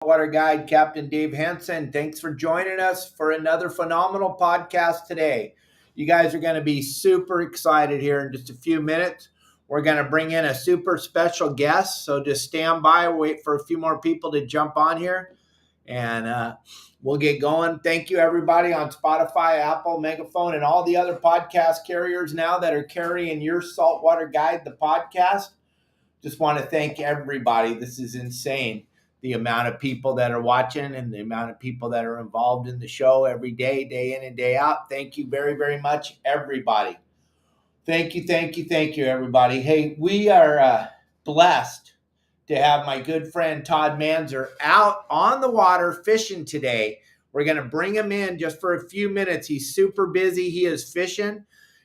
Saltwater guide, Captain Dave Henson. Thanks for joining us for another phenomenal podcast today. You guys are going to be super excited here in just a few minutes. We're going to bring in a super special guest, so just stand by, wait for a few more people to jump on here, and we'll get going. Thank you, everybody on Spotify, Apple, Megaphone, and all the other podcast carriers now that are carrying Your Saltwater Guide, the podcast. Just want to thank everybody. This is insane. The amount of people that are watching and the amount of people that are involved in the show every day, day in and day out. Thank you very, very much, everybody. Thank you, everybody. Hey, we are blessed to have my good friend Todd Manser out on the water fishing today. We're going to bring him in just for a few minutes. He's super busy. He is fishing,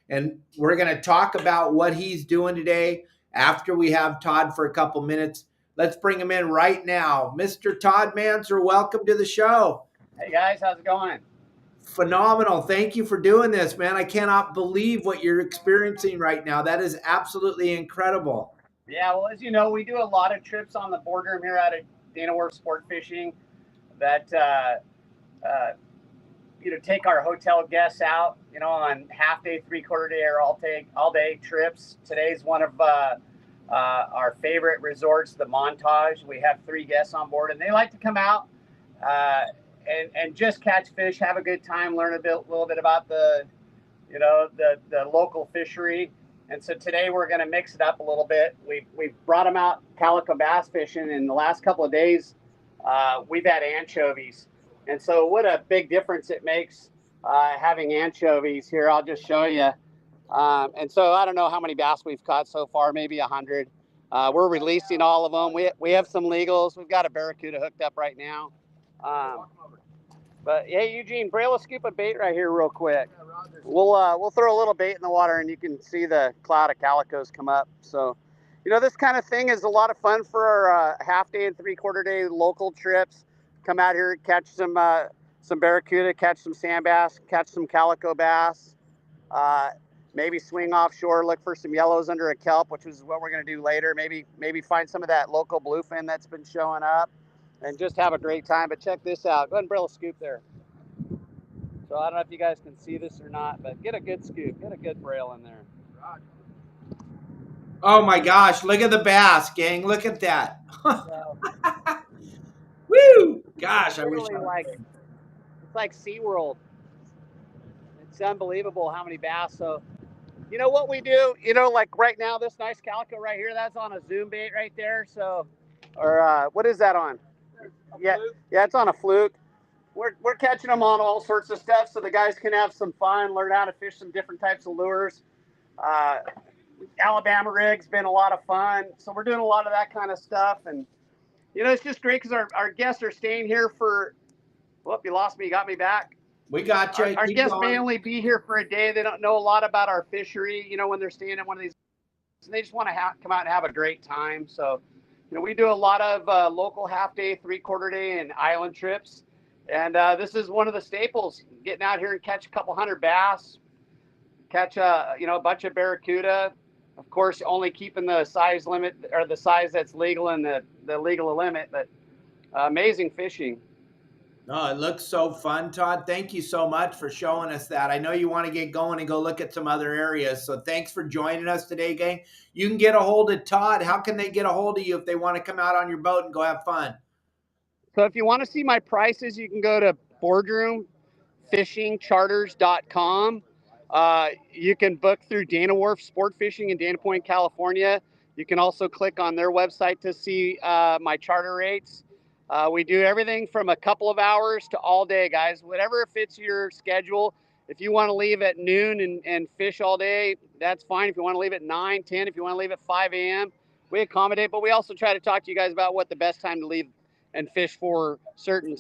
and we're going to talk about what he's doing today after we have Todd for a couple minutes. Let's bring him in right now. Mr. Todd Manser, welcome to the show. Hey guys, how's it going? Phenomenal. Thank you for doing this, man. I cannot believe what you're experiencing right now. That is absolutely incredible. Yeah, well, as you know, we do a lot of trips on the boardroom here out of Dana Wharf Sport Fishing that, take our hotel guests out, on half day, 3/4 day, or all day trips. Today's one of our favorite resorts, the Montage. We have 3 guests on board, and they like to come out and just catch fish, have a good time, learn a little bit about the local fishery. And so today we're going to mix it up a little bit. We've brought them out calico bass fishing, and the last couple of days we've had anchovies. And so what a big difference it makes having anchovies here. I'll just show you. And so I don't know how many bass we've caught so far, maybe 100. We're releasing all of them. We have some legals. We've got a barracuda hooked up right now. But hey, Eugene, braille a scoop of bait right here real quick. We'll throw a little bait in the water, and you can see the cloud of calicos come up. So, this kind of thing is a lot of fun for our half day and 3/4 day local trips. Come out here, catch some barracuda, catch some sand bass, catch some calico bass. Maybe swing offshore, look for some yellows under a kelp, which is what we're going to do later. Maybe find some of that local bluefin that's been showing up, and just have a great time. But check this out. Go ahead and braille a scoop there. So I don't know if you guys can see this or not, but get a good scoop. Get a good braille in there. Oh my gosh, look at the bass, gang. Look at that. Woo! Gosh, I wish it's like SeaWorld. It's unbelievable how many bass. So what we do, like right now, this nice calico right here, that's on a zoom bait right there. So, or what is that on? Yeah, it's on a fluke. We're catching them on all sorts of stuff, so the guys can have some fun, learn how to fish some different types of lures. Alabama rig's been a lot of fun, so we're doing a lot of that kind of stuff, and it's just great because our guests are staying here for. Whoop! You lost me. You got me back. We got you. Our guests may only be here for a day. They don't know a lot about our fishery. When they're staying at one of these, they just want to come out and have a great time. So, we do a lot of local half day, 3/4 day, and island trips. And this is one of the staples, getting out here and catch a couple hundred bass, catch a bunch of barracuda. Of course, only keeping the size limit, or the size that's legal in the legal limit, but amazing fishing. Oh, it looks so fun, Todd. Thank you so much for showing us that. I know you want to get going and go look at some other areas. So thanks for joining us today, gang. You can get a hold of Todd. How can they get a hold of you if they want to come out on your boat and go have fun? So if you want to see my prices, you can go to boardroomfishingcharters.com. You can book through Dana Wharf Sport Fishing in Dana Point, California. You can also click on their website to see my charter rates. We do everything from a couple of hours to all day, guys. Whatever fits your schedule. If you want to leave at noon and fish all day, that's fine. If you want to leave at 9, 10, if you want to leave at 5 a.m., we accommodate. But we also try to talk to you guys about what the best time to leave and fish for certain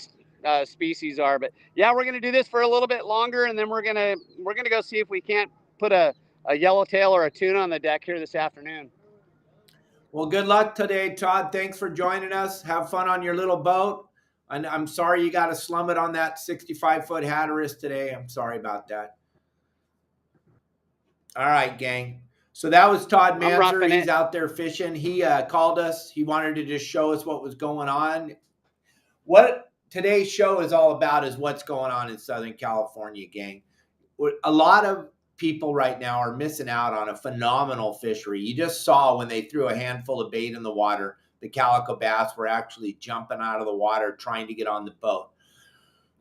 species are. But yeah, we're going to do this for a little bit longer, and then we're going to go see if we can't put a yellowtail or a tuna on the deck here this afternoon. Well, good luck today, Todd. Thanks for joining us. Have fun on your little boat. And I'm sorry you got to slum it on that 65-foot Hatteras today. I'm sorry about that. All right, gang. So that was Todd Manser. He's out there fishing. He called us. He wanted to just show us what was going on. What today's show is all about is what's going on in Southern California, gang. A lot of people right now are missing out on a phenomenal fishery. You just saw when they threw a handful of bait in the water, the calico bass were actually jumping out of the water trying to get on the boat.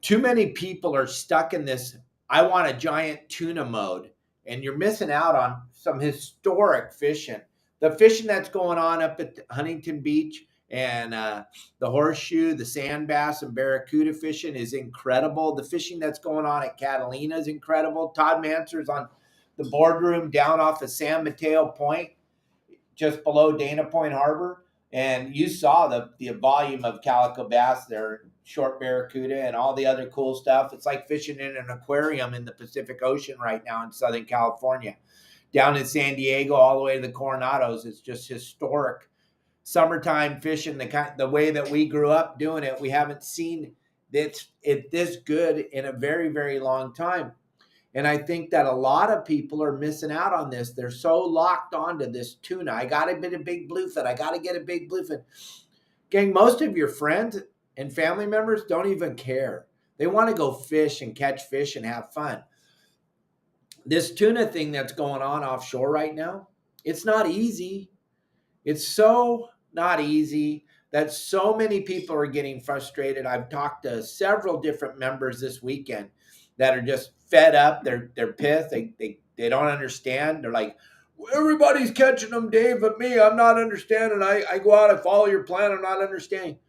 Too many people are stuck in this I want a giant tuna mode, and you're missing out on some historic fishing. The fishing that's going on up at Huntington Beach and the horseshoe, the sand bass and barracuda fishing is incredible. The fishing that's going on at Catalina is incredible. Todd Manser's on the boardroom down off of San Mateo Point, just below Dana Point Harbor. And you saw the volume of calico bass there, short barracuda, and all the other cool stuff. It's like fishing in an aquarium in the Pacific Ocean right now in Southern California. Down in San Diego, all the way to the Coronados, it's just historic summertime fishing. The way that we grew up doing it, we haven't seen it this good in a very, very long time. And I think that a lot of people are missing out on this. They're so locked onto this tuna. I got to get a big bluefin. I got to get a big bluefin. Gang, most of your friends and family members don't even care. They want to go fish and catch fish and have fun. This tuna thing that's going on offshore right now, it's not easy. It's so not easy that so many people are getting frustrated. I've talked to several different members this weekend that are just fed up. They're pissed. They don't understand. They're like, everybody's catching them, Dave, but me, I'm not understanding. I go out and follow your plan. I'm not understanding.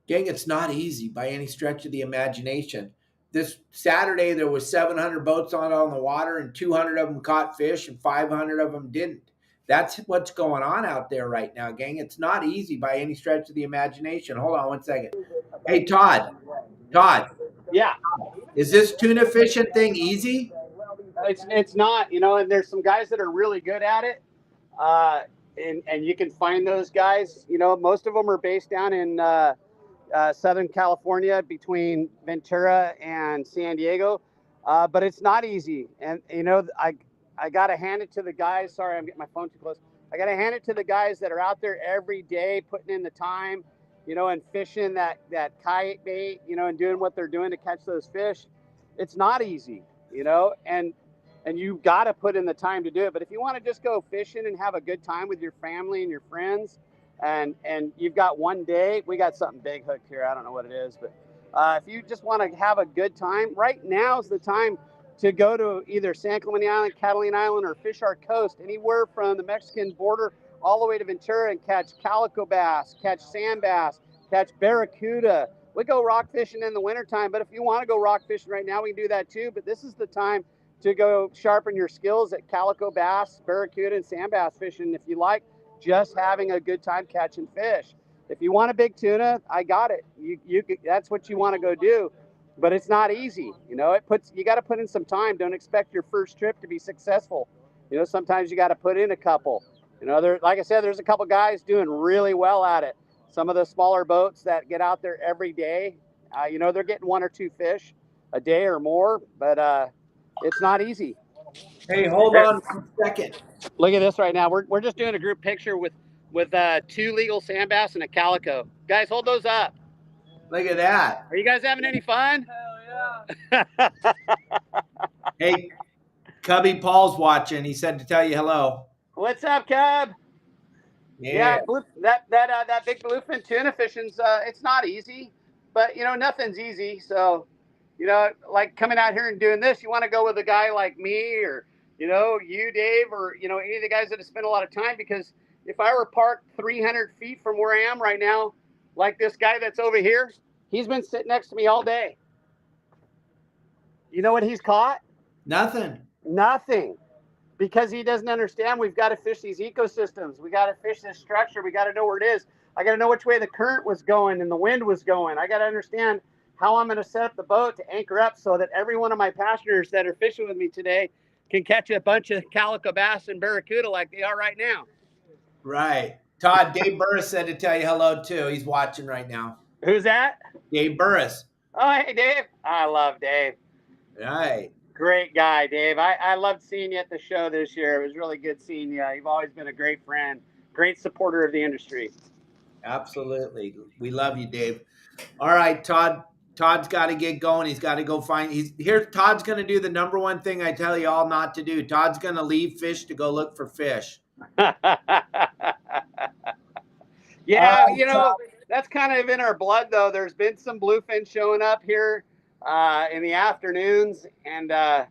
Gang, it's not easy by any stretch of the imagination. This Saturday, there was 700 boats on the water, and 200 of them caught fish, and 500 of them didn't. That's what's going on out there right now, gang. It's not easy by any stretch of the imagination. Hold on one second. Hey, Todd. Yeah. Is this tuna fishing thing easy? It's not, and there's some guys that are really good at it. And you can find those guys, most of them are based down in Southern California between Ventura and San Diego. But it's not easy. And, I got to hand it to the guys. Sorry, I'm getting my phone too close. I got to hand it to the guys that are out there every day putting in the time, and fishing that kayak bait, and doing what they're doing to catch those fish. It's not easy, and you've got to put in the time to do it. But if you want to just go fishing and have a good time with your family and your friends, and you've got one day, we got something big hooked here. I don't know what it is, but if you just want to have a good time, right now is the time to go to either San Clemente Island, Catalina Island, or fish our coast, anywhere from the Mexican border all the way to Ventura, and catch calico bass, catch sand bass, catch barracuda. We go rock fishing in the wintertime, but if you want to go rock fishing right now, we can do that too. But this is the time to go sharpen your skills at calico bass, barracuda, and sand bass fishing if you like just having a good time catching fish. If you want a big tuna, I got it. You that's what you want to go do. But it's not easy. You got to put in some time. Don't expect your first trip to be successful. Sometimes you got to put in a couple. Like I said, there's a couple guys doing really well at it. Some of the smaller boats that get out there every day, they're getting 1 or 2 fish a day or more, but it's not easy. Hey, hold on 1 second. Look at this right now. We're just doing a group picture with 2 legal sand bass and a calico. Guys, hold those up. Look at that. Are you guys having any fun? Hell yeah. Hey, Cubby Paul's watching. He said to tell you hello. What's up, Cub? Yeah, that big bluefin tuna fishing's it's not easy, but nothing's easy. So, like coming out here and doing this, you want to go with a guy like me, or you, Dave, or any of the guys that have spent a lot of time. Because if I were parked 300 feet from where I am right now, like this guy that's over here, he's been sitting next to me all day. You know what he's caught? Nothing. Because he doesn't understand we've got to fish these ecosystems. We got to fish this structure. We got to know where it is. I got to know which way the current was going and the wind was going. I got to understand how I'm going to set up the boat to anchor up so that every one of my passengers that are fishing with me today can catch a bunch of calico bass and barracuda like they are right now. Right. Todd, Dave Burris said to tell you hello too. He's watching right now. Who's that? Dave Burris. Oh, hey, Dave. I love Dave. Right. Great guy, Dave. I loved seeing you at the show this year. It was really good seeing you. You've always been a great friend, great supporter of the industry. Absolutely. We love you, Dave. All right, Todd. Todd's got to get going. He's got to go find. He's here. Todd's going to do the number one thing I tell you all not to do. Todd's going to leave fish to go look for fish. All Yeah, right, Todd. that's kind of in our blood, though. There's been some bluefin showing up here in the afternoons, and I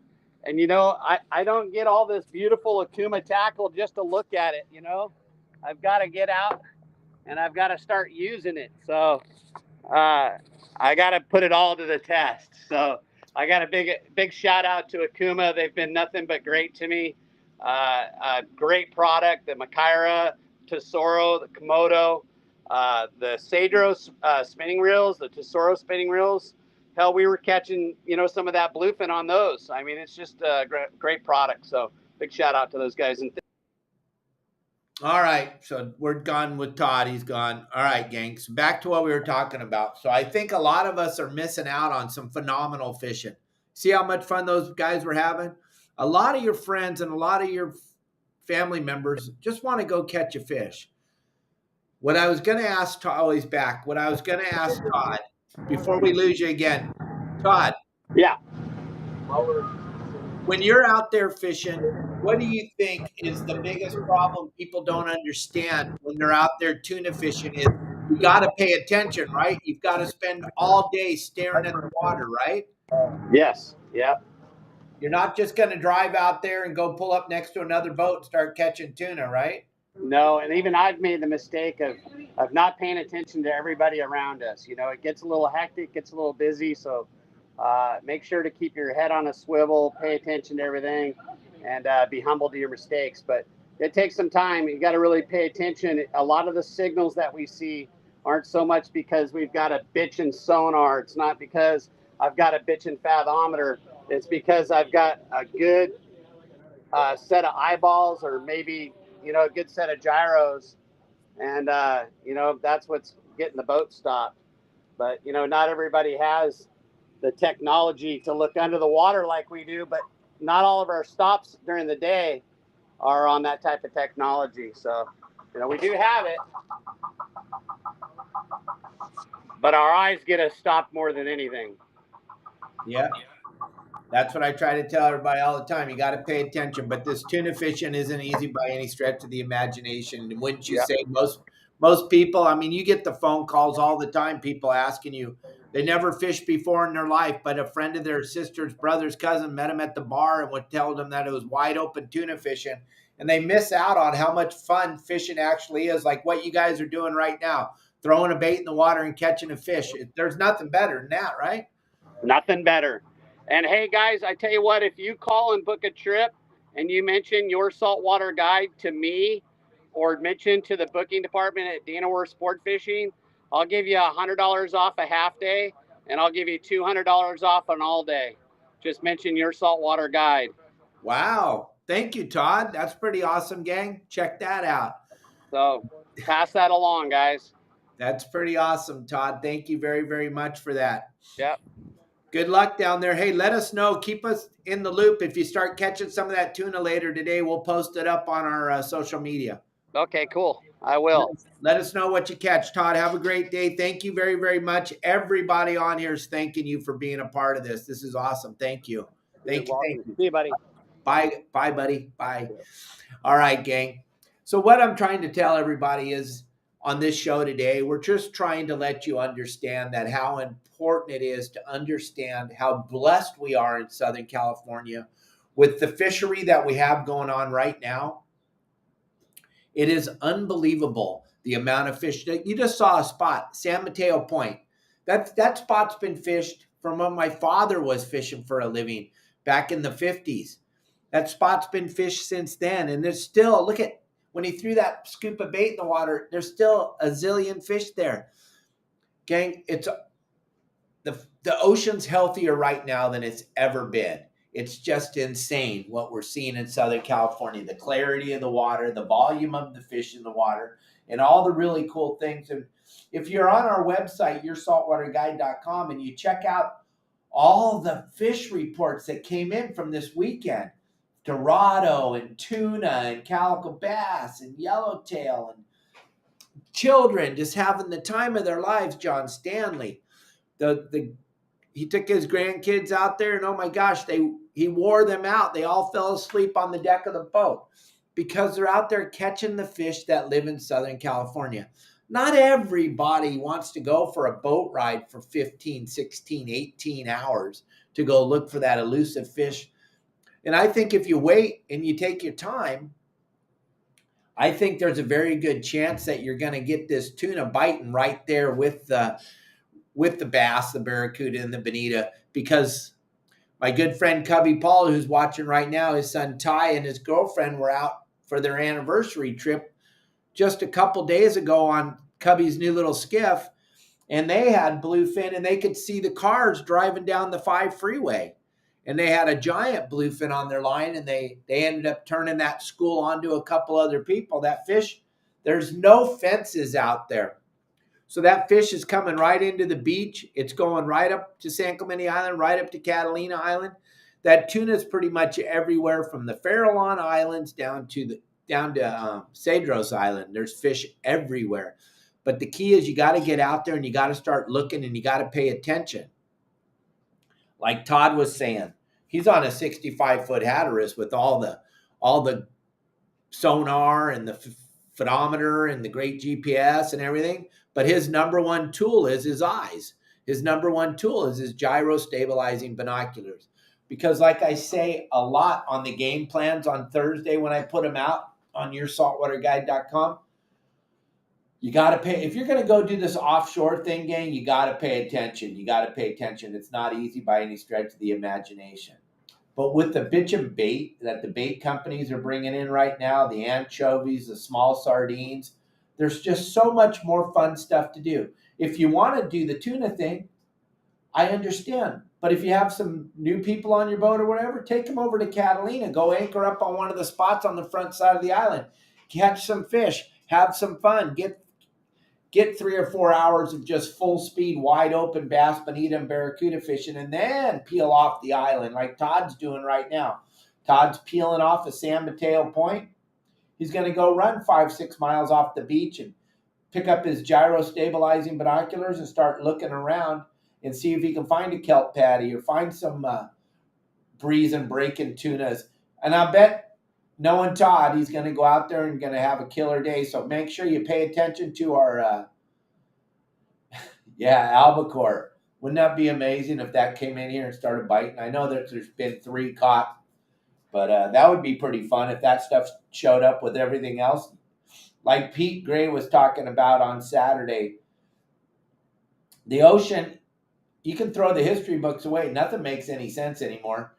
don't get all this beautiful Akuma tackle just to look at it. I've got to get out and I've got to start using it. So I got to put it all to the test. So I got a big shout out to Akuma. They've been nothing but great to me. A great product, the Makaira, Tesoro, the Komodo, the Cedros spinning reels, the Tesoro spinning reels. Hell, we were catching, some of that bluefin on those. I mean, it's just a great product. So big shout out to those guys. And All right, so we're gone with Todd. He's gone. All right, gang. So back to what we were talking about. So I think a lot of us are missing out on some phenomenal fishing. See how much fun those guys were having? A lot of your friends and a lot of your family members just want to go catch a fish. What I was going to ask Todd, oh, he's back. What I was going to ask Todd before we lose you again, Todd. yeah. When you're out there fishing, what do you think is the biggest problem people don't understand when they're out there tuna fishing is you got to pay attention, right? You've got to spend all day staring at the water, right? Yes. Yeah. You're not just going to drive out there and go pull up next to another boat and start catching tuna, right? No, and even I've made the mistake of not paying attention to everybody around us. It gets a little hectic, gets a little busy. So make sure to keep your head on a swivel, pay attention to everything, and be humble to your mistakes. But it takes some time. You got to really pay attention. A lot of the signals that we see aren't so much because we've got a bitchin' sonar. It's not because I've got a bitchin' fathometer. It's because I've got a good set of eyeballs, or maybe a good set of gyros, and that's what's getting the boat stopped. But not everybody has the technology to look under the water like we do. But not all of our stops during the day are on that type of technology. So we do have it, but our eyes get us stopped more than anything. Yeah. That's what I try to tell everybody all the time. You got to pay attention. But this tuna fishing isn't easy by any stretch of the imagination. And wouldn't you Yeah. say most people? I mean, you get the phone calls all the time. People asking you they never fished before in their life, but a friend of their sister's brother's cousin met them at the bar and would tell them that it was wide open tuna fishing, and they miss out on how much fun fishing actually is. Like what you guys are doing right now, throwing a bait in the water and catching a fish. There's nothing better than that, right? Nothing better. And hey, guys, I tell you what, if you call and book a trip and you mention Your Saltwater Guide to me, or mention to the booking department at Danaware Sport Fishing, I'll give you $100 off a half day, and I'll give you $200 off an all day. Just mention Your Saltwater Guide. Wow. Thank you, Todd. That's pretty awesome, gang. Check that out. So pass that along, guys. That's pretty awesome, Todd. Thank you very, very much for that. Yep. Good luck down there. Hey, let us know. Keep us in the loop. If you start catching some of that tuna later today, we'll post it up on our social media. Okay, cool. I will. Let us know what you catch. Todd, have a great day. Thank you very, very much. Everybody on here is thanking you for being a part of this. This is awesome. Thank you. Thank you. Thank you. See you, buddy. Bye, buddy. Bye. All right, gang. So what I'm trying to tell everybody is on this show today, we're just trying to let you understand that how important it is to understand how blessed we are in Southern California with the fishery that we have going on right now. It is unbelievable the amount of fish. You just saw a spot, San Mateo Point. That spot's been fished from when my father was fishing for a living back in the 50s. That spot's been fished since then. And there's still, look at, when he threw that scoop of bait in the water, there's still a zillion fish there. Gang, it's the ocean's healthier right now than it's ever been. It's just insane what we're seeing in Southern California, the clarity of the water, the volume of the fish in the water, and all the really cool things. And if you're on our website, yoursaltwaterguide.com, and you check out all the fish reports that came in from this weekend, Dorado and tuna and calico bass and yellowtail and children just having the time of their lives. John Stanley, he took his grandkids out there, and oh my gosh, he wore them out. They all fell asleep on the deck of the boat because they're out there catching the fish that live in Southern California. Not everybody wants to go for a boat ride for 15, 16, 18 hours to go look for that elusive fish. And I think if you wait and you take your time, I think there's a very good chance that you're going to get this tuna biting right there with the bass, the barracuda, and the bonita, because my good friend Cubby Paul, who's watching right now, his son Ty and his girlfriend were out for their anniversary trip just a couple days ago on Cubby's new little skiff, and they had bluefin, and they could see the cars driving down the 5 freeway. And they had a giant bluefin on their line, and they ended up turning that school onto a couple other people. That fish, there's no fences out there. So that fish is coming right into the beach. It's going right up to San Clemente Island, right up to Catalina Island. That tuna is pretty much everywhere from the Farallon Islands down to Cedros Island. There's fish everywhere. But the key is you got to get out there and you got to start looking and you got to pay attention. Like Todd was saying, he's on a 65-foot Hatteras with all the sonar and the photometer and the great GPS and everything. But his number one tool is his eyes. His number one tool is his gyro stabilizing binoculars. Because like I say a lot on the game plans on Thursday when I put them out on yoursaltwaterguide.com, you got to pay. If you're going to go do this offshore thing, gang, you got to pay attention. You got to pay attention. It's not easy by any stretch of the imagination. But with the bitch of bait that the bait companies are bringing in right now, the anchovies, the small sardines, there's just so much more fun stuff to do. If you want to do the tuna thing, I understand. But if you have some new people on your boat or whatever, take them over to Catalina. Go anchor up on one of the spots on the front side of the island. Catch some fish. Have some fun. Get 3 or 4 hours of just full speed, wide open bass, bonita, and barracuda fishing, and then peel off the island like Todd's doing right now. Todd's peeling off of San Mateo Point. He's going to go run 5-6 miles off the beach and pick up his gyro stabilizing binoculars and start looking around and see if he can find a kelp patty or find some breeze and breaking tunas. And I bet, knowing Todd, he's going to go out there and going to have a killer day. So make sure you pay attention to our, albacore. Wouldn't that be amazing if that came in here and started biting? I know that there's been 3 caught, but that would be pretty fun if that stuff showed up with everything else. Like Pete Gray was talking about on Saturday, the ocean, you can throw the history books away. Nothing makes any sense anymore.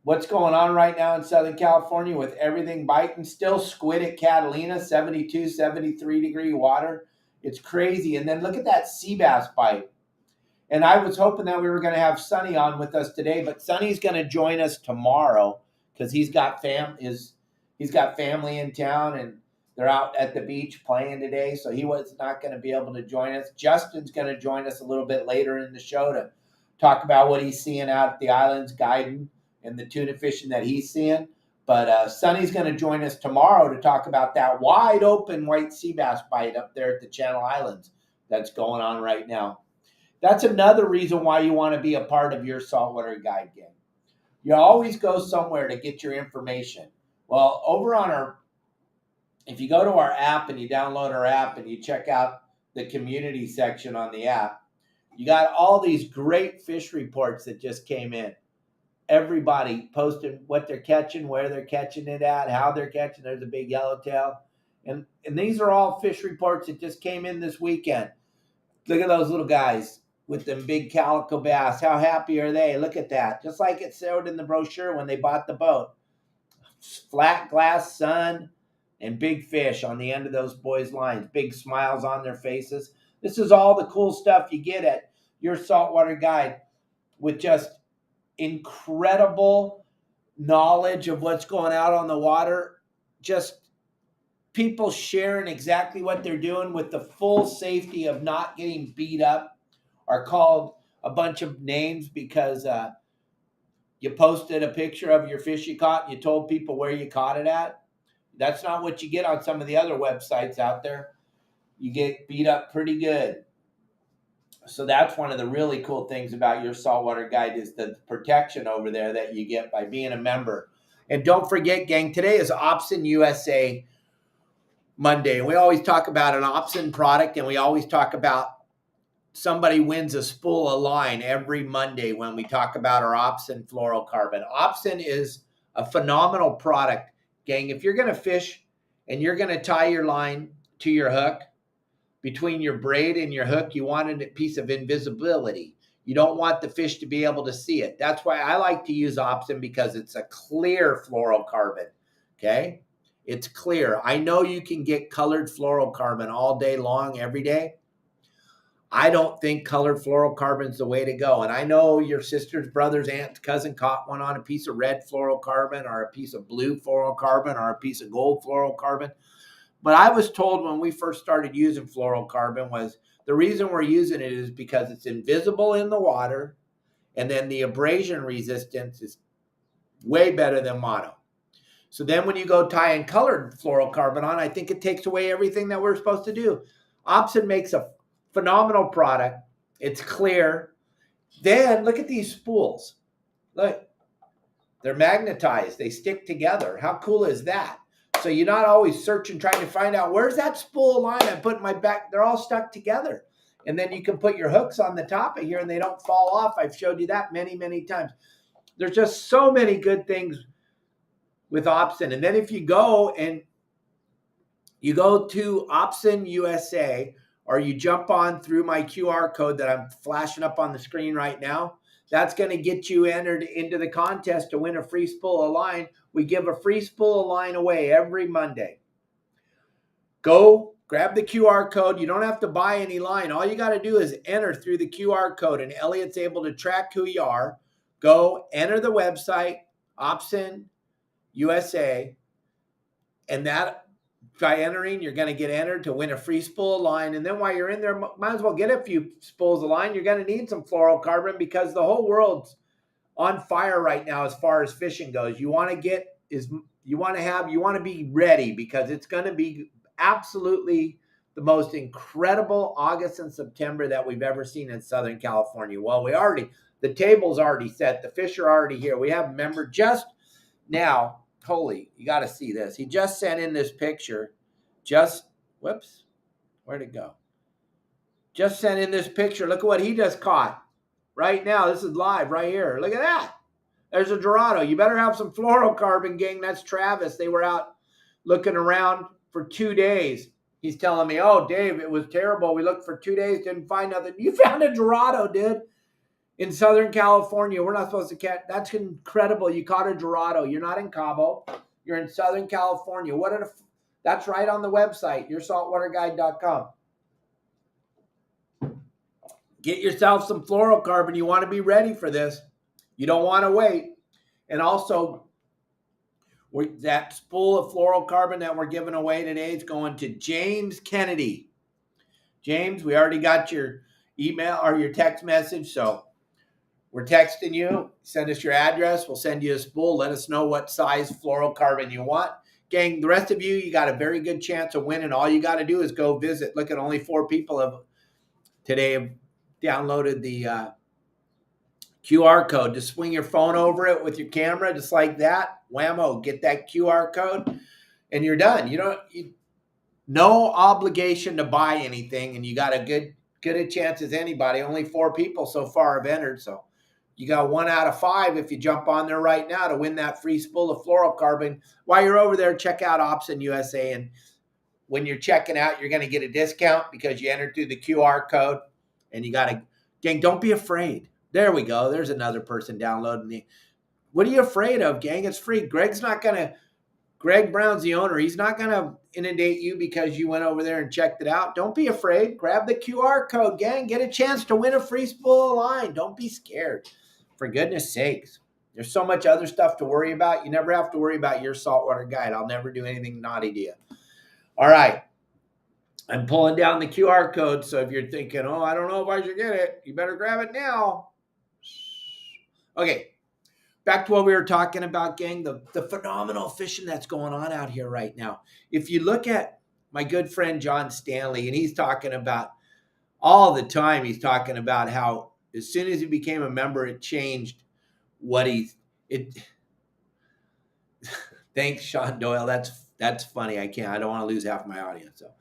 What's going on right now in Southern California with everything biting, still squid at Catalina, 72, 73 degree water. It's crazy. And then look at that sea bass bite. And I was hoping that we were going to have Sonny on with us today, but Sonny's going to join us tomorrow because he's got family in town and they're out at the beach playing today. So he was not going to be able to join us. Justin's going to join us a little bit later in the show to talk about what he's seeing out at the islands, guiding and the tuna fishing that he's seeing. But Sonny's going to join us tomorrow to talk about that wide open white sea bass bite up there at the Channel Islands that's going on right now. That's another reason why you want to be a part of Your Saltwater Guide gang. You always go somewhere to get your information. Well, if you go to our app and you download our app and you check out the community section on the app, you got all these great fish reports that just came in. Everybody posted what they're catching, where they're catching it at, how they're catching. There's a big yellowtail. And these are all fish reports that just came in this weekend. Look at those little guys with them big calico bass. How happy are they? Look at that. Just like it showed in the brochure when they bought the boat. Flat glass sun and big fish on the end of those boys' lines. Big smiles on their faces. This is all the cool stuff you get at Your Saltwater Guide with just incredible knowledge of what's going out on the water. Just people sharing exactly what they're doing with the full safety of not getting beat up or called a bunch of names because you posted a picture of your fish you caught and you told people where you caught it at. That's not what you get on some of the other websites out there. you get beat up pretty good. So that's one of the really cool things about your saltwater guide is the protection over there that you get by being a member. And don't forget, gang, today is Opsin USA Monday. We always talk about an Opsin product, and we always talk about somebody wins a spool of line every Monday when we talk about our Opsin Fluorocarbon. Opsin is a phenomenal product, gang. If you're going to fish and you're going to tie your line to your hook, between your braid and your hook, you want a piece of invisibility. You don't want the fish to be able to see it. That's why I like to use Opsin, because it's a clear fluorocarbon, okay? It's clear. I know you can get colored fluorocarbon all day long, every day. I don't think colored fluorocarbon is the way to go. And I know your sister's brother's aunt's cousin caught one on a piece of red fluorocarbon or a piece of blue fluorocarbon or a piece of gold fluorocarbon. But I was told when we first started using fluorocarbon was the reason we're using it is because it's invisible in the water, and then the abrasion resistance is way better than mono. So then when you go tying colored fluorocarbon on, I think it takes away everything that we're supposed to do. Opsin makes a phenomenal product. It's clear. Then look at these spools. Look, they're magnetized. They stick together. How cool is that? So you're not always searching, trying to find out, where's that spool line I put in my back? They're all stuck together. And then you can put your hooks on the top of here and they don't fall off. I've showed you that many, many times. There's just so many good things with Opsin. And then if you go to Opsin USA, or you jump on through my QR code that I'm flashing up on the screen right now, that's going to get you entered into the contest to win a free spool of line. We give a free spool of line away every Monday. Go grab the QR code. You don't have to buy any line. All you got to do is enter through the QR code, and Elliot's able to track who you are. Go enter the website, Opsin USA, and that by entering, you're going to get entered to win a free spool of line. And then while you're in there, might as well get a few spools of line. You're going to need some fluorocarbon because the whole world's on fire right now as far as fishing goes. You want to be ready, because it's going to be absolutely the most incredible August and September that we've ever seen in Southern California. Well, the table's already set. The fish are already here. We have a member just now. Holy, you got to see this. He just sent in this picture. Whoops, where'd it go? Just sent in this picture. Look at what he just caught right now. This is live right here. Look at that. There's a Dorado. You better have some fluorocarbon, gang. That's Travis. They were out looking around for 2 days. He's telling me, oh, Dave, it was terrible. We looked for 2 days, didn't find nothing. You found a Dorado, dude. In Southern California, we're not supposed to catch. That's incredible. You caught a Dorado. You're not in Cabo. You're in Southern California. That's right on the website, yoursaltwaterguide.com. Get yourself some fluorocarbon. You want to be ready for this. You don't want to wait. And also, that spool of fluorocarbon that we're giving away today is going to James Kennedy. James, we already got your email or your text message, so we're texting you. Send us your address. We'll send you a spool. Let us know what size fluorocarbon you want. Gang, the rest of you got a very good chance of winning. All you got to do is go visit. Look at only 4 people today have downloaded the QR code. Just swing your phone over it with your camera, just like that. Whammo, get that QR code, and you're done. No obligation to buy anything, and you got a good a chance as anybody. Only 4 people so far have entered, so you got 1 out of 5 if you jump on there right now to win that free spool of fluorocarbon. While you're over there, check out Opsin USA, and when you're checking out, you're going to get a discount because you entered through the QR code, and gang, don't be afraid. There we go. There's another person downloading What are you afraid of, gang? It's free. Greg Brown's the owner. He's not going to inundate you because you went over there and checked it out. Don't be afraid. Grab the QR code, gang. Get a chance to win a free spool of line. Don't be scared. For goodness sakes. There's so much other stuff to worry about. You never have to worry about your saltwater guide. I'll never do anything naughty to you. All right. I'm pulling down the QR code, so if you're thinking, oh, I don't know if I should get it, you better grab it now. Okay. Back to what we were talking about, gang, the phenomenal fishing that's going on out here right now. If you look at my good friend John Stanley, and he's talking about all the time. He's talking about how as soon as he became a member, it changed what it. Thanks, Sean Doyle. That's funny. I don't want to lose half my audience. So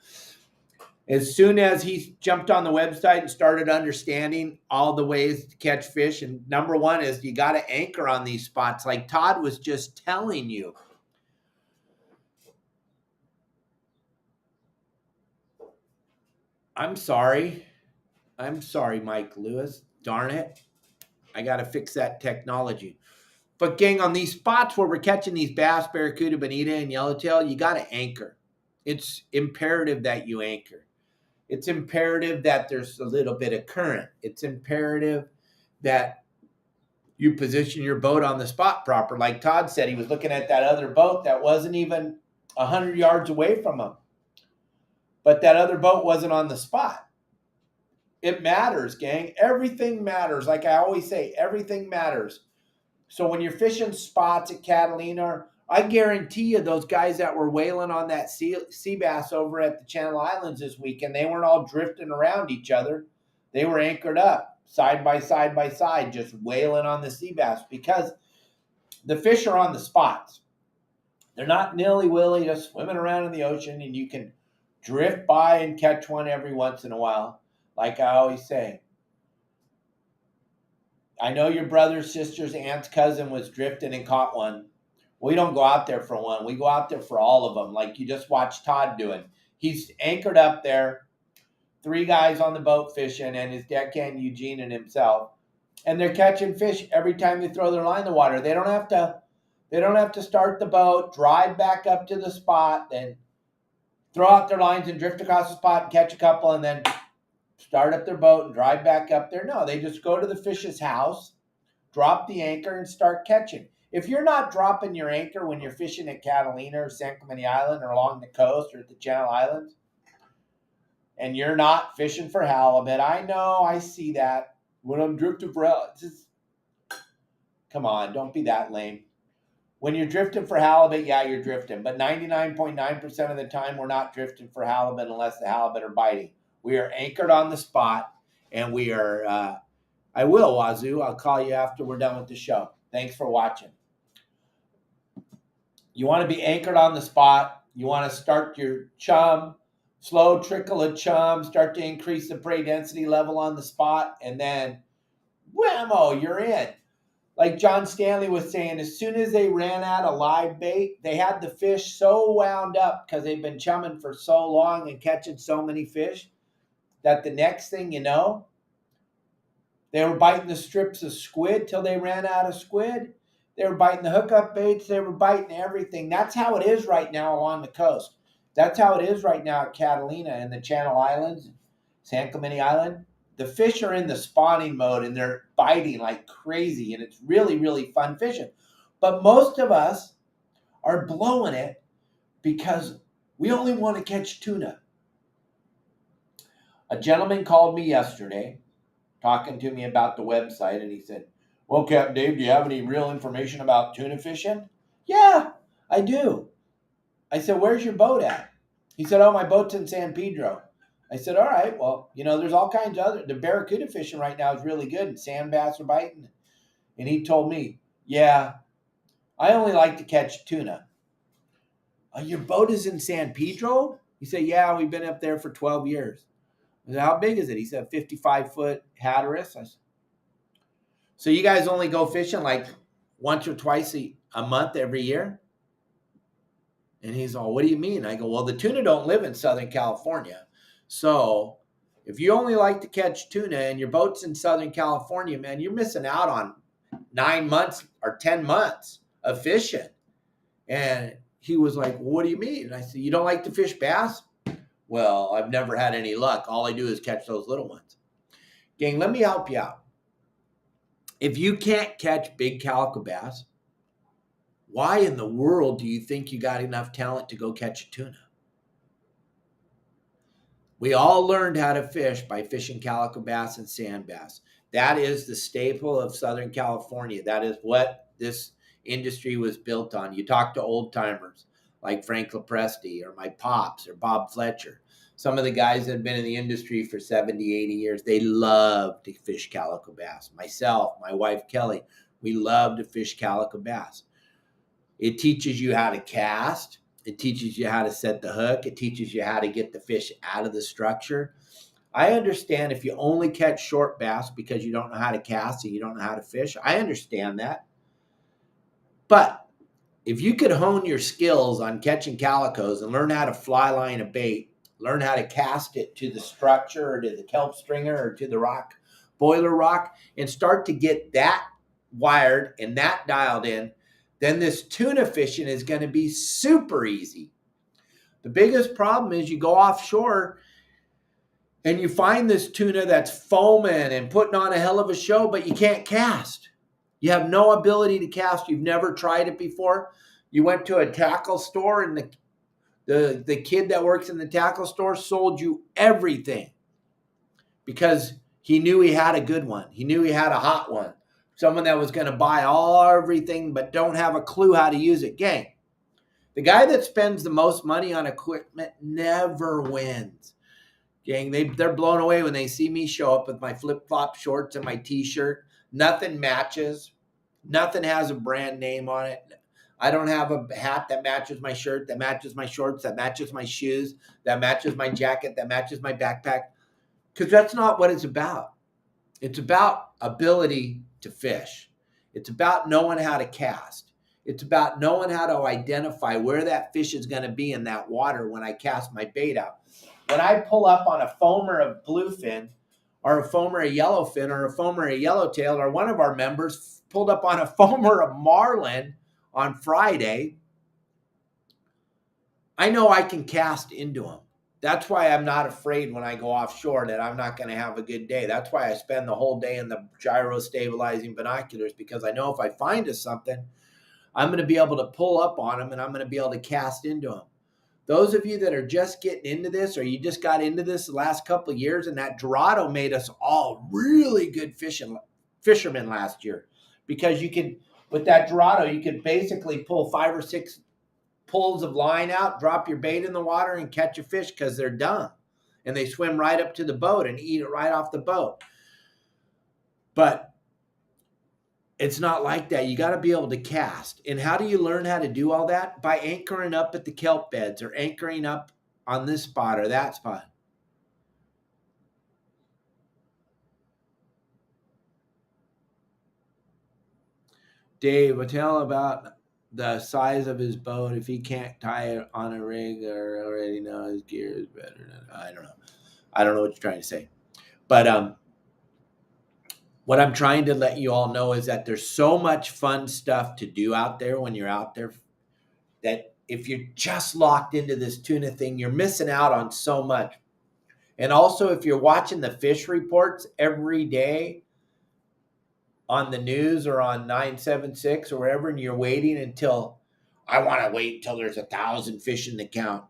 as soon as he jumped on the website and started understanding all the ways to catch fish, and number one is you got to anchor on these spots, like Todd was just telling you. I'm sorry, Mike Lewis. Darn it. I got to fix that technology. But gang, on these spots where we're catching these bass, barracuda, bonita, and yellowtail, you got to anchor. It's imperative that you anchor. It's imperative that there's a little bit of current. It's imperative that you position your boat on the spot proper. Like Todd said, he was looking at that other boat that wasn't even 100 yards away from him. But that other boat wasn't on the spot. It matters, gang. Everything matters. Like I always say, everything matters. So when you're fishing spots at Catalina, I guarantee you those guys that were whaling on that sea bass over at the Channel Islands this weekend, they weren't all drifting around each other. They were anchored up side by side, just whaling on the sea bass because the fish are on the spots. They're not nilly-willy just swimming around in the ocean, and you can drift by and catch one every once in a while. Like I always say, I know your brother's sister's aunt's cousin was drifting and caught one. We don't go out there for one. We go out there for all of them, like you just watched Todd doing. He's anchored up there, 3 guys on the boat fishing, and his deckhand Eugene and himself, and they're catching fish every time they throw their line in the water. They don't have to start the boat, drive back up to the spot, then throw out their lines and drift across the spot and catch a couple, and then start up their boat and drive back up there. No, they just go to the fish's house, drop the anchor, and start catching. If you're not dropping your anchor when you're fishing at Catalina or San Clemente Island or along the coast or at the Channel Islands, and you're not fishing for halibut, I know, I see that. When I'm drifting for halibut, come on, don't be that lame. When you're drifting for halibut, yeah, you're drifting. But 99.9% of the time, we're not drifting for halibut unless the halibut are biting. We are anchored on the spot, and we are, I will, Wazoo. I'll call you after we're done with the show. Thanks for watching. You want to be anchored on the spot. You want to start your chum, slow trickle of chum, start to increase the prey density level on the spot, and then whammo, you're in. Like John Stanley was saying, as soon as they ran out of live bait, they had the fish so wound up because they've been chumming for so long and catching so many fish that the next thing you know, they were biting the strips of squid till they ran out of squid. They were biting the hookup baits. They were biting everything. That's how it is right now along the coast. That's how it is right now at Catalina and the Channel Islands, San Clemente Island. The fish are in the spawning mode and they're biting like crazy, and it's really, really fun fishing. But most of us are blowing it because we only want to catch tuna. A gentleman called me yesterday talking to me about the website, and he said, well, Captain Dave, do you have any real information about tuna fishing? Yeah, I do. I said, where's your boat at? He said, oh, my boat's in San Pedro. I said, all right, well, there's all kinds of other, the barracuda fishing right now is really good, and sand bass are biting. And he told me, yeah, I only like to catch tuna. Your boat is in San Pedro? He said, yeah, we've been up there for 12 years. I said, how big is it? He said, 55-foot Hatteras. I said, so you guys only go fishing like once or twice a month every year? And he's all, what do you mean? I go, well, the tuna don't live in Southern California. So if you only like to catch tuna and your boat's in Southern California, man, you're missing out on 9 months or 10 months of fishing. And he was like, well, what do you mean? And I said, you don't like to fish bass? Well, I've never had any luck. All I do is catch those little ones. Gang, let me help you out. If you can't catch big calico bass, why in the world do you think you got enough talent to go catch a tuna? We all learned how to fish by fishing calico bass and sand bass. That is the staple of Southern California. That is what this industry was built on. You talk to old timers like Frank Lopresti or my pops or Bob Fletcher. Some of the guys that have been in the industry for 70, 80 years, they love to fish calico bass. Myself, my wife, Kelly, we love to fish calico bass. It teaches you how to cast. It teaches you how to set the hook. It teaches you how to get the fish out of the structure. I understand if you only catch short bass because you don't know how to cast and you don't know how to fish. I understand that. But if you could hone your skills on catching calicos and learn how to fly line a bait, learn how to cast it to the structure or to the kelp stringer or to the rock, boiler rock, and start to get that wired and that dialed in, then this tuna fishing is going to be super easy. The biggest problem is you go offshore and you find this tuna that's foaming and putting on a hell of a show, but you can't cast. You have no ability to cast. You've never tried it before. You went to a tackle store and the kid that works in the tackle store sold you everything because he knew he had a good one. He knew he had a hot one. Someone that was going to buy everything but don't have a clue how to use it. Gang, the guy that spends the most money on equipment never wins. Gang, they're blown away when they see me show up with my flip-flop shorts and my T-shirt. Nothing matches. Nothing has a brand name on it. I don't have a hat that matches my shirt, that matches my shorts, that matches my shoes, that matches my jacket, that matches my backpack. Because that's not what it's about. It's about ability to fish. It's about knowing how to cast. It's about knowing how to identify where that fish is going to be in that water when I cast my bait out. When I pull up on a foamer of bluefin or a foamer of yellowfin or a foamer of yellowtail, or one of our members pulled up on a foamer of marlin on Friday, I know I can cast into them. That's why I'm not afraid when I go offshore that I'm not going to have a good day. That's why I spend the whole day in the gyro stabilizing binoculars, because I know if I find us something, I'm going to be able to pull up on them and I'm going to be able to cast into them. Those of you that are just getting into this, or you just got into this the last couple of years, and that Dorado made us all really good fishermen last year, because you could, with that Dorado, you could basically pull 5 or 6 pulls of line out, drop your bait in the water, and catch a fish because they're done. And they swim right up to the boat and eat it right off the boat. But it's not like that. You got to be able to cast. And how do you learn how to do all that? By anchoring up at the kelp beds or anchoring up on this spot or that spot. Dave, will tell about the size of his boat. If he can't tie it on a rig or already know his gear is better than, I don't know. I don't know what you're trying to say. But what I'm trying to let you all know is that there's so much fun stuff to do out there when you're out there, that if you're just locked into this tuna thing, you're missing out on so much. And also, if you're watching the fish reports every day on the news or on 976 or wherever, and you're waiting until, I want to wait until there's 1,000 fish in the count.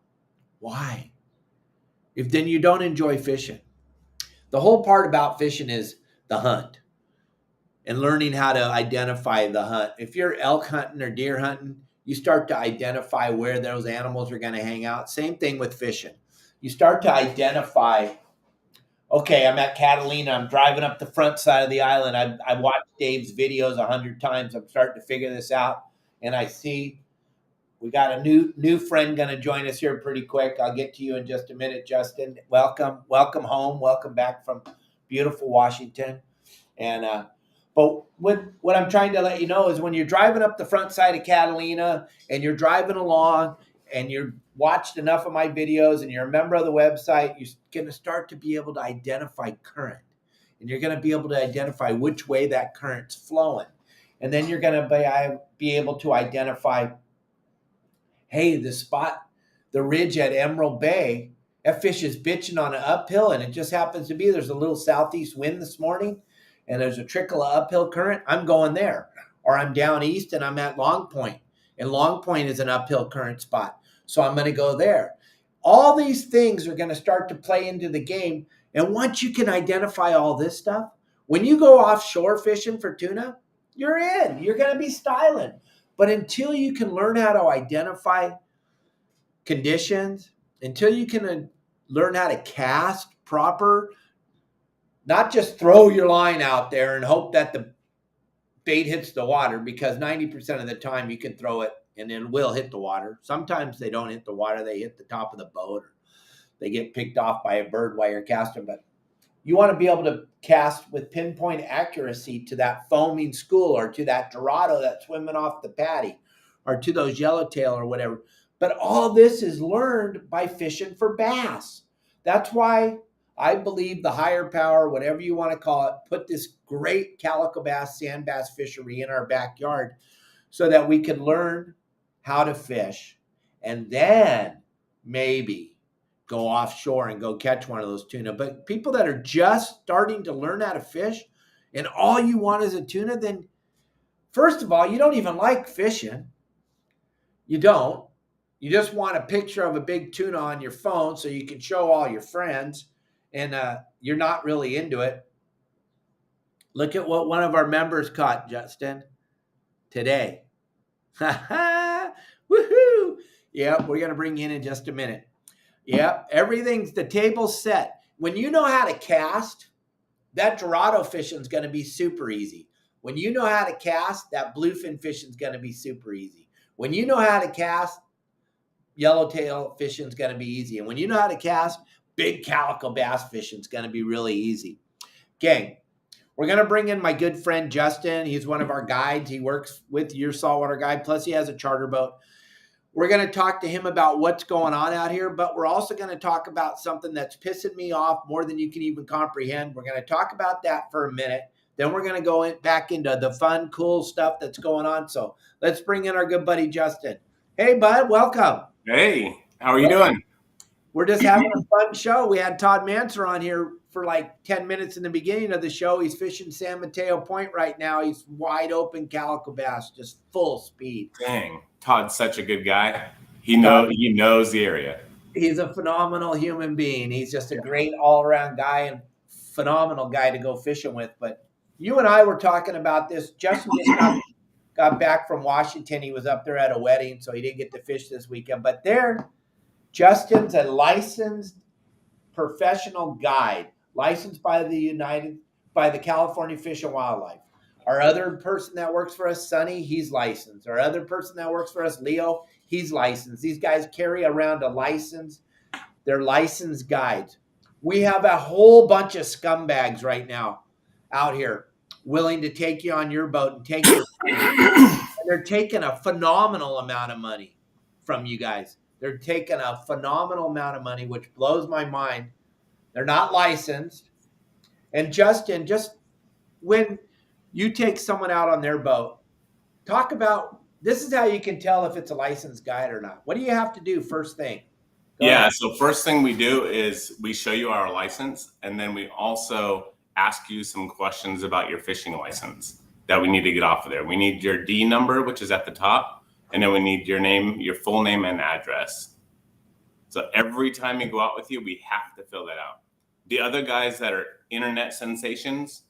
Why? If then you don't enjoy fishing. The whole part about fishing is the hunt and learning how to identify the hunt. If you're elk hunting or deer hunting, you start to identify where those animals are going to hang out. Same thing with fishing. You start to identify, okay, I'm at Catalina. I'm driving up the front side of the island. I've watched Dave's videos 100 times. I'm starting to figure this out. And I see we got a new friend going to join us here pretty quick. I'll get to you in just a minute, Justin. Welcome home. Welcome back from beautiful Washington. And but what I'm trying to let you know is, when you're driving up the front side of Catalina and you're driving along and you're watched enough of my videos and you're a member of the website, you're going to start to be able to identify current. And you're going to be able to identify which way that current's flowing. And then you're going to be able to identify, hey, the spot, the ridge at Emerald Bay, that fish is bitching on an uphill, and it just happens to be there's a little southeast wind this morning, and there's a trickle of uphill current. I'm going there. Or I'm down east and I'm at Long Point, and Long Point is an uphill current spot, so I'm going to go there. All these things are going to start to play into the game, and once you can identify all this stuff, when you go offshore fishing for tuna, you're in. You're going to be styling. But until you can learn how to identify conditions, until you can learn how to cast proper, not just throw your line out there and hope that the bait hits the water, because 90% of the time you can throw it and it will hit the water. Sometimes they don't hit the water, they hit the top of the boat, or they get picked off by a bird while you're casting. But you want to be able to cast with pinpoint accuracy to that foaming school, or to that Dorado that's swimming off the patty, or to those yellowtail or whatever. But all this is learned by fishing for bass. That's why I believe the higher power, whatever you want to call it, put this great calico bass, sand bass fishery in our backyard so that we can learn how to fish, and then maybe go offshore and go catch one of those tuna. But people that are just starting to learn how to fish and all you want is a tuna, then first of all, you don't even like fishing. You don't. You just want a picture of a big tuna on your phone so you can show all your friends, and you're not really into it. Look at what one of our members caught, Justin, today. Woohoo! Yeah, we're going to bring you in just a minute. Yep, the table's set. When you know how to cast, that Dorado fishing is going to be super easy. When you know how to cast, that bluefin fishing is going to be super easy. When you know how to cast, yellowtail fishing is going to be easy. And when you know how to cast, big calico bass fishing is going to be really easy. Gang, we're going to bring in my good friend Justin. He's one of our guides. He works with Your Saltwater Guide, plus he has a charter boat. We're going to talk to him about what's going on out here, but we're also going to talk about something that's pissing me off more than you can even comprehend. We're going to talk about that for a minute. Then we're going to go back into the fun, cool stuff that's going on. So let's bring in our good buddy, Justin. Hey, bud, welcome. Hey, how are you doing? We're just having a fun show. We had Todd Manser on here for like 10 minutes in the beginning of the show. He's fishing San Mateo Point right now. He's wide open calico bass, just full speed. Dang, Todd's such a good guy. He knows the area. He's a phenomenal human being. He's just a great all-around guy and phenomenal guy to go fishing with. But you and I were talking about this. Justin just got back from Washington. He was up there at a wedding, so he didn't get to fish this weekend. But Justin's a licensed professional guide, licensed by the California Fish and Wildlife. Our other person that works for us, Sonny, he's licensed. Our other person that works for us, Leo, he's licensed. These guys carry around a license. They're licensed guides. We have a whole bunch of scumbags right now out here willing to take you on your boat and take you. And they're taking a phenomenal amount of money from you guys. They're taking a phenomenal amount of money, which blows my mind. They're not licensed. And Justin, just when you take someone out on their boat, talk about, this is how you can tell if it's a licensed guide or not. What do you have to do first thing? Go ahead. So first thing we do is we show you our license, and then we also ask you some questions about your fishing license that we need to get off of there. We need your D number, which is at the top, and then we need your name, your full name and address. So every time we go out with you, we have to fill that out. The other guys that are internet sensations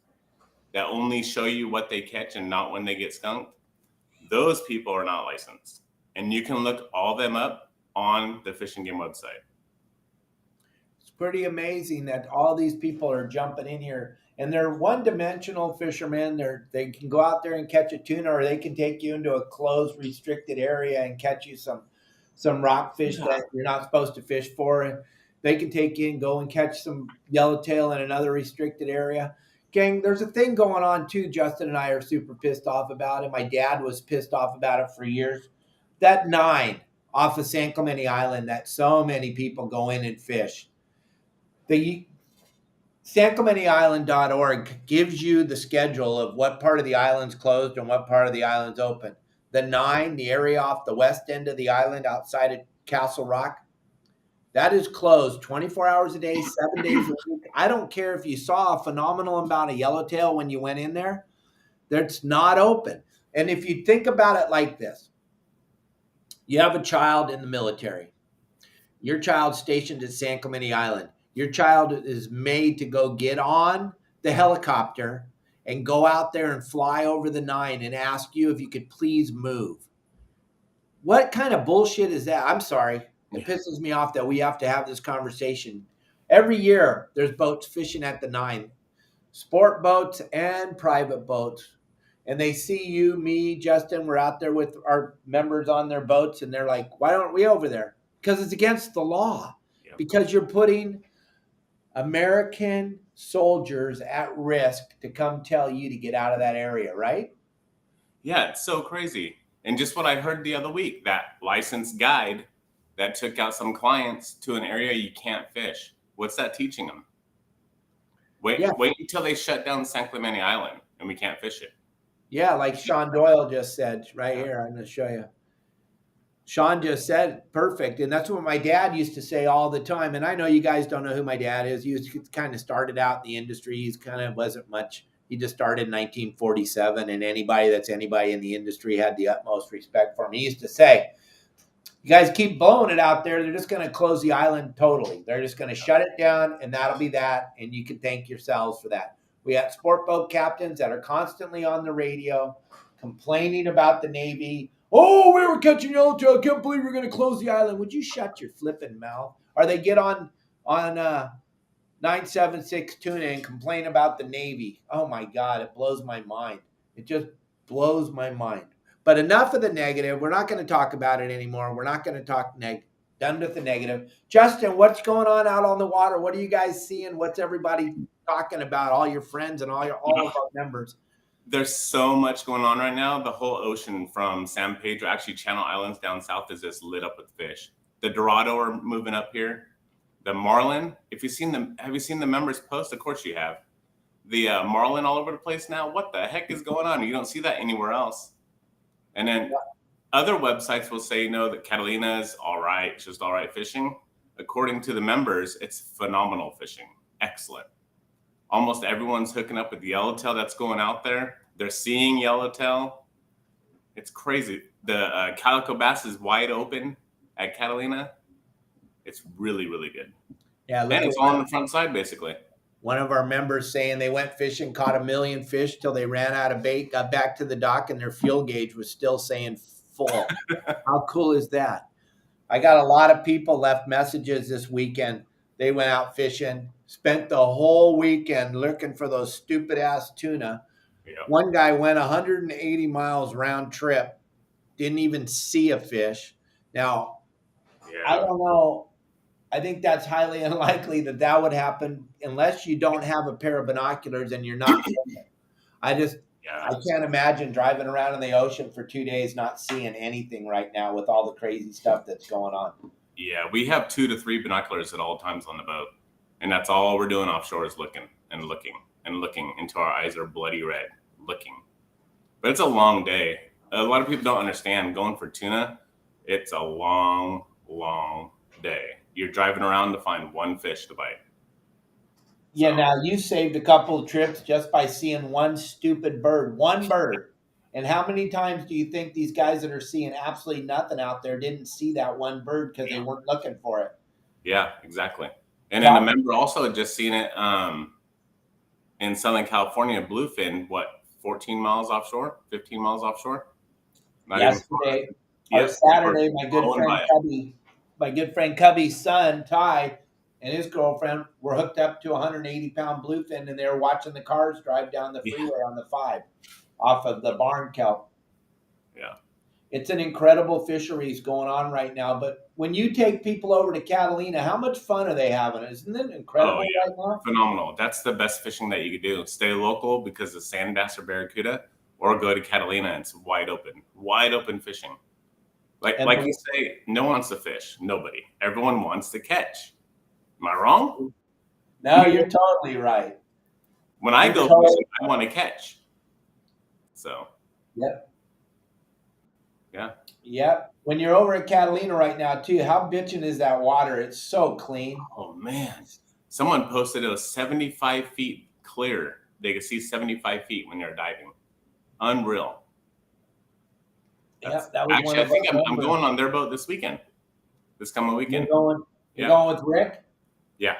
that only show you what they catch and not when they get skunked, those people are not licensed. And you can look all them up on the Fish and Game website. It's pretty amazing that all these people are jumping in here, and they're one-dimensional fishermen. They can go out there and catch a tuna, or they can take you into a closed, restricted area and catch you some rockfish that you're not supposed to fish for. They can take you and go and catch some yellowtail in another restricted area. Gang, there's a thing going on too. Justin and I are super pissed off about it. My dad was pissed off about it for years. That 9 off of San Clemente Island that so many people go in and fish. The SanClementeIsland.org gives you the schedule of what part of the island's closed and what part of the island's open. The 9, the area off the west end of the island outside of Castle Rock, that is closed 24 hours a day, 7 days a week. I don't care if you saw a phenomenal amount of yellowtail when you went in there. That's not open. And if you think about it like this, you have a child in the military. Your child's stationed at San Clemente Island. Your child is made to go get on the helicopter and go out there and fly over the 9 and ask you if you could please move. What kind of bullshit is that? I'm sorry. It pisses me off that we have to have this conversation. Every year, there's boats fishing at the 9, sport boats and private boats. And they see you, me, Justin, we're out there with our members on their boats, and they're like, why aren't we over there? Because it's against the law. Yep. Because you're putting American soldiers at risk to come tell you to get out of that area, right? Yeah, it's so crazy. And just what I heard the other week, that licensed guide that took out some clients to an area you can't fish. What's that teaching them? Wait until they shut down San Clemente Island and we can't fish it. Yeah, like Sean Doyle just said right here. I'm going to show you. Sean just said perfect. And that's what my dad used to say all the time. And I know you guys don't know who my dad is. He kind of started out in the industry. He's kind of wasn't much. He just started in 1947. And anybody in the industry had the utmost respect for him. He used to say, you guys keep blowing it out there, they're just going to close the island totally. They're just going to shut it down, and that'll be that. And you can thank yourselves for that. We have sport boat captains that are constantly on the radio complaining about the Navy. Oh, we were catching yellowtail. I can't believe we're going to close the island. Would you shut your flipping mouth? Or they get on 976 Tuna and complain about the Navy. Oh, my God, it blows my mind. It just blows my mind. But enough of the negative. We're not going to talk about it anymore. We're not going to talk done with the negative. Justin, what's going on out on the water? What are you guys seeing? What's everybody talking about? All your friends and all of our members. There's so much going on right now. The whole ocean from San Pedro, actually Channel Islands down south, is just lit up with fish. The Dorado are moving up here. The marlin, have you seen the members post? Of course you have. The marlin all over the place now. What the heck is going on? You don't see that anywhere else. And then other websites will say, that Catalina is all right. It's just all right fishing. According to the members, it's phenomenal fishing. Excellent. Almost everyone's hooking up with the yellowtail that's going out there. They're seeing yellowtail. It's crazy. The calico bass is wide open at Catalina. It's really, really good. Yeah, and it's all on the front side, basically. One of our members saying they went fishing, caught 1 million fish till they ran out of bait, got back to the dock, and their fuel gauge was still saying full. How cool is that? I got a lot of people left messages this weekend. They went out fishing, spent the whole weekend looking for those stupid-ass tuna. Yep. One guy went 180 miles round trip, didn't even see a fish. Now, I don't know. I think that's highly unlikely that would happen unless you don't have a pair of binoculars and you're not. I can't imagine driving around in the ocean for 2 days not seeing anything right now with all the crazy stuff that's going on. Yeah, we have 2 to 3 binoculars at all times on the boat, and that's all we're doing offshore is looking and looking and looking until our eyes are bloody red, looking. But it's a long day. A lot of people don't understand going for tuna. It's a long, long day. You're driving around to find one fish to bite. Yeah, now you saved a couple of trips just by seeing one stupid bird. One bird. And how many times do you think these guys that are seeing absolutely nothing out there didn't see that one bird because they weren't looking for it? Yeah, exactly. And then a member also had just seen it in Southern California, bluefin, 14 miles offshore, 15 miles offshore? Yesterday, or Saturday, my good friend Cubby's son, Ty, and his girlfriend were hooked up to a 180-pound bluefin, and they were watching the cars drive down the freeway on the 5 off of the barn kelp. Yeah. It's an incredible fisheries going on right now. But when you take people over to Catalina, how much fun are they having? Isn't it incredible right now? Phenomenal. That's the best fishing that you could do. Stay local because of sand bass or barracuda, or go to Catalina and it's wide open fishing. Like you say, no one wants to fish. Nobody. Everyone wants to catch. Am I wrong? No, you're totally right. When I go fishing, I want to catch. So. Yep. Yeah. Yep. When you're over at Catalina right now, too, how bitchin' is that water? It's so clean. Oh, man. Someone posted it was 75 feet clear. They could see 75 feet when they're diving. Unreal. Yeah, actually, I think I'm going on their boat this coming weekend. You're going with Rick? Yeah.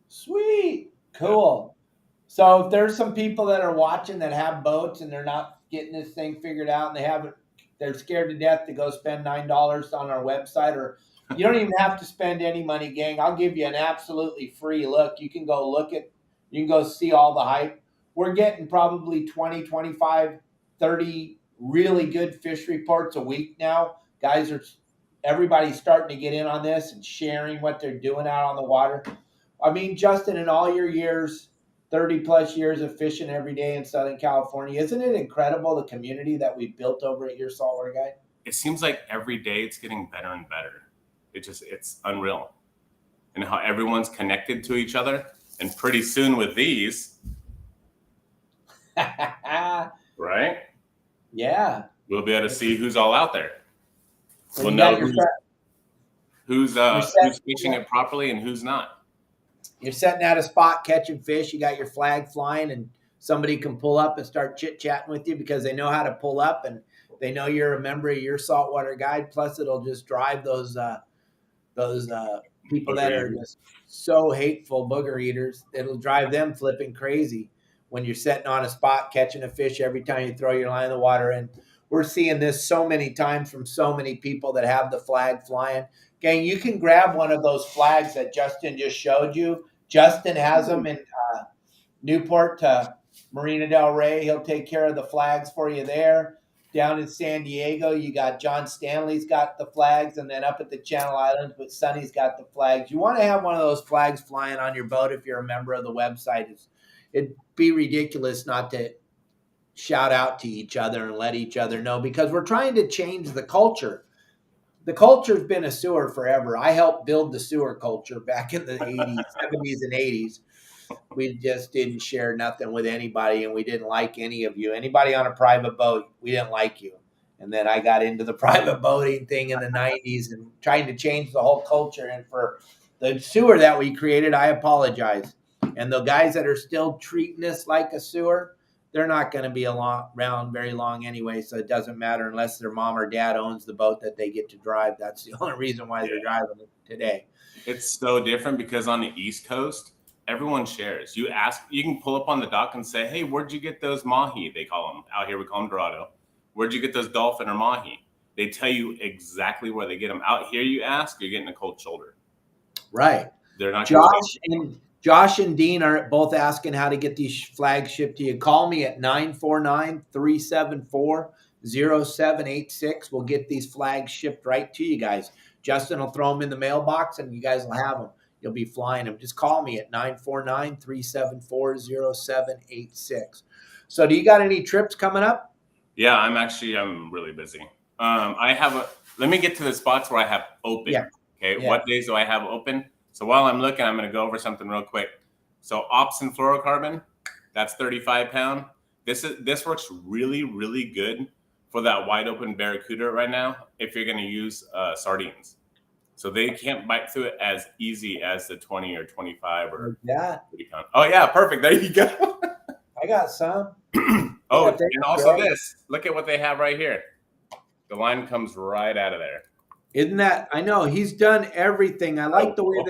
Sweet. Cool. So if there's some people that are watching that have boats and they're not getting this thing figured out and they're scared to death to go spend $9 on our website, or You don't even have to spend any money, gang. I'll give you an absolutely free look. You can go you can go see all the hype. We're getting probably 20, 25, 30 really good fish reports a week now. Everybody's starting to get in on this and sharing what they're doing out on the water. I mean, Justin, in all your years, 30 plus years of fishing every day in Southern California, isn't it incredible the community that we've built over at Your Saltwater Guide? It seems like every day it's getting better and better. It's unreal. And how everyone's connected to each other. And pretty soon with these, right? Yeah. We'll be able to see who's all out there. So We'll know who's fishing it properly and who's not. You're setting at a spot catching fish. You got your flag flying, and somebody can pull up and start chit-chatting with you because they know how to pull up and they know you're a member of Your Saltwater Guide. Plus, it'll just drive those people that are just so hateful, booger eaters. It'll drive them flipping crazy when you're sitting on a spot catching a fish every time you throw your line in the water. And we're seeing this so many times from so many people that have the flag flying. Gang, you can grab one of those flags that Justin just showed you. Justin has them in Newport to Marina Del Rey. He'll take care of the flags for you there. Down in San Diego, you got John Stanley's got the flags, and then up at the Channel Islands, but Sonny's got the flags. You want to have one of those flags flying on your boat if you're a member of the website. It'd be ridiculous not to shout out to each other and let each other know, because we're trying to change the culture. The culture's been a sewer forever. I helped build the sewer culture back in the 80s, 70s, and 80s. We just didn't share nothing with anybody, and we didn't like any of you. Anybody on a private boat, we didn't like you. And then I got into the private boating thing in the 90s and trying to change the whole culture. And for the sewer that we created, I apologize. And the guys that are still treating us like a sewer, they're not going to be around very long anyway, so it doesn't matter unless their mom or dad owns the boat that they get to drive. That's the only reason why they're driving it today. It's so different because on the East Coast, everyone shares. You can pull up on the dock and say, hey, where'd you get those mahi? They call them. Out here, we call them dorado. Where'd you get those dolphin or mahi? They tell you exactly where they get them. Out here, you ask, you're getting a cold shoulder. Right. They're not. Josh and Dean are both asking how to get these flags shipped to you. Call me at 949-374-0786. We'll get these flags shipped right to you guys. Justin will throw them in the mailbox, and you guys will have them. You'll be flying them. Just call me at 949-374-0786. So do you got any trips coming up? Yeah, I'm really busy. Let me get to the spots where I have open. Yeah. Okay. Yeah. What days do I have open? So while I'm looking, I'm going to go over something real quick. So Opsin Fluorocarbon, that's 35 pound. This works really, really good for that wide open barracuda right now if you're going to use sardines. So they can't bite through it as easy as the 20 or 25 or 30 pound. Oh, yeah, perfect. There you go. I got some. And also this. Look at what they have right here. The line comes right out of there. Isn't that? I know he's done everything. I like the way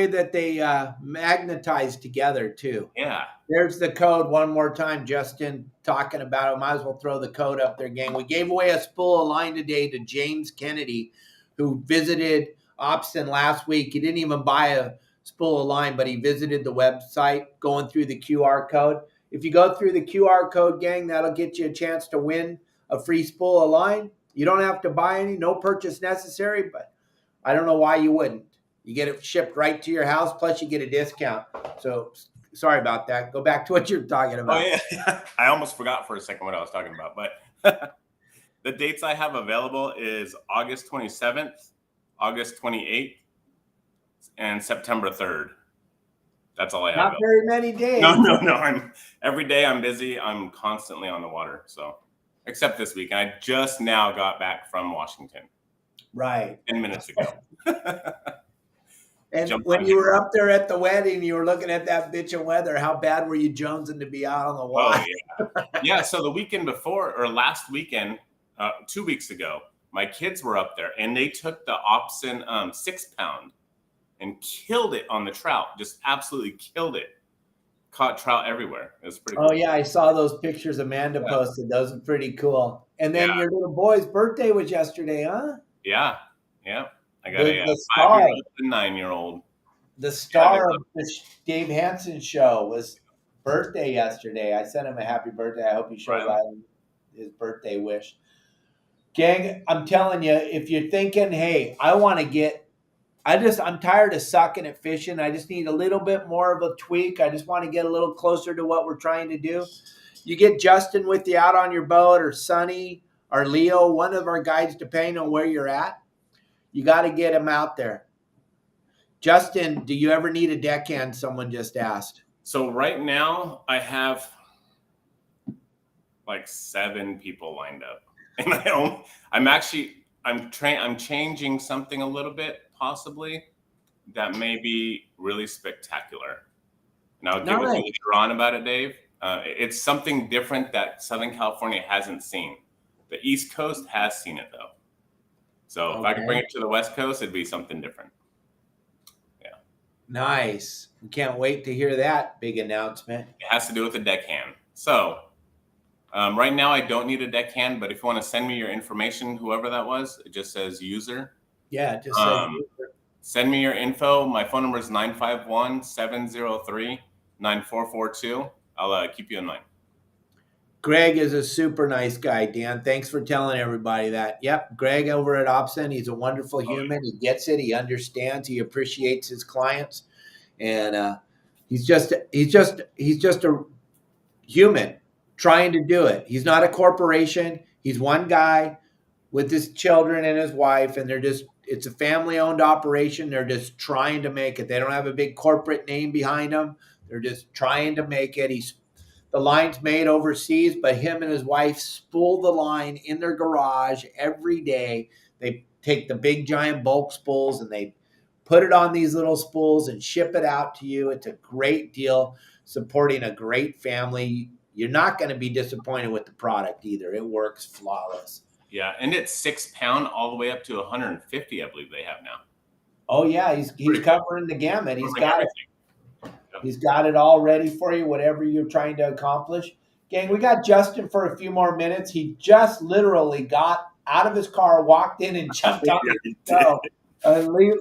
that they magnetize together too. Yeah. There's the code one more time, Justin, talking about it. Might as well throw the code up there, gang. We gave away a spool of line today to James Kennedy, who visited Opsin last week. He didn't even buy a spool of line, but he visited the website going through the QR code. If you go through the QR code, gang, that'll get you a chance to win a free spool of line. You don't have to buy any, no purchase necessary, but I don't know why you wouldn't. You get it shipped right to your house, plus you get a discount. So sorry about that. Go back to what you're talking about. Oh, yeah. I almost forgot for a second what I was talking about. But the dates I have available is August 27th, August 28th, and September 3rd. That's all I have. Not very many days. No. Every day I'm busy. I'm constantly on the water. So. Except this week. I just now got back from Washington. Right. 10 minutes ago. And when you were up there at the wedding, you were looking at that bitch of weather. How bad were you jonesing to be out on the water? Oh, yeah. Yeah, so the weekend before, or last weekend, 2 weeks ago, my kids were up there, and they took the Opsin 6-pound and killed it on the trout. Just absolutely killed it. Caught trout everywhere. It was pretty cool. Oh, yeah, I saw those pictures Amanda posted. Those are pretty cool. And then your little boy's birthday was yesterday, huh? Yeah. Yeah. I got The, a the star, 5-year-old and 9-year-old. the star of the Dave Hansen show was birthday yesterday. I sent him a happy birthday. I hope he shows Right. his birthday wish. Gang, I'm telling you, if you're thinking, hey, I'm tired of sucking at fishing. I just need a little bit more of a tweak. I just want to get a little closer to what we're trying to do. You get Justin with you out on your boat, or Sonny or Leo, one of our guides, depending on where you're at. You got to get him out there. Justin, do you ever need a deckhand? Someone just asked. So right now I have like 7 people lined up, and I'm changing something a little bit, possibly, that may be really spectacular. And I'll get with you later on about it, Dave. It's something different that Southern California hasn't seen. The East Coast has seen it, though. So if I could bring it to the West Coast, it'd be something different. Yeah. Nice. We can't wait to hear that big announcement. It has to do with the deckhand. So right now I don't need a deckhand, but if you want to send me your information, whoever that was, it just says user. Yeah, it just says user. Send me your info. My phone number is 951-703-9442. I'll keep you in mind. Greg is a super nice guy, Dan. Thanks for telling everybody that. Yep, Greg over at Opsin, he's a wonderful human. He gets it. He understands. He appreciates his clients, and he's just a human trying to do it. He's not a corporation. He's one guy with his children and his wife, and it's a family-owned operation. They're just trying to make it. They don't have a big corporate name behind them. They're just trying to make it. The line's made overseas, but him and his wife spool the line in their garage every day. They take the big giant bulk spools and they put it on these little spools and ship it out to you. It's a great deal, supporting a great family. You're not going to be disappointed with the product either. It works flawless. Yeah, and it's 6 pound all the way up to 150, I believe they have now. Oh yeah, he's covering the gamut. He's got it. He's got it all ready for you, whatever you're trying to accomplish. Gang, we got Justin for a few more minutes. He just literally got out of his car, walked in, and jumped on the show.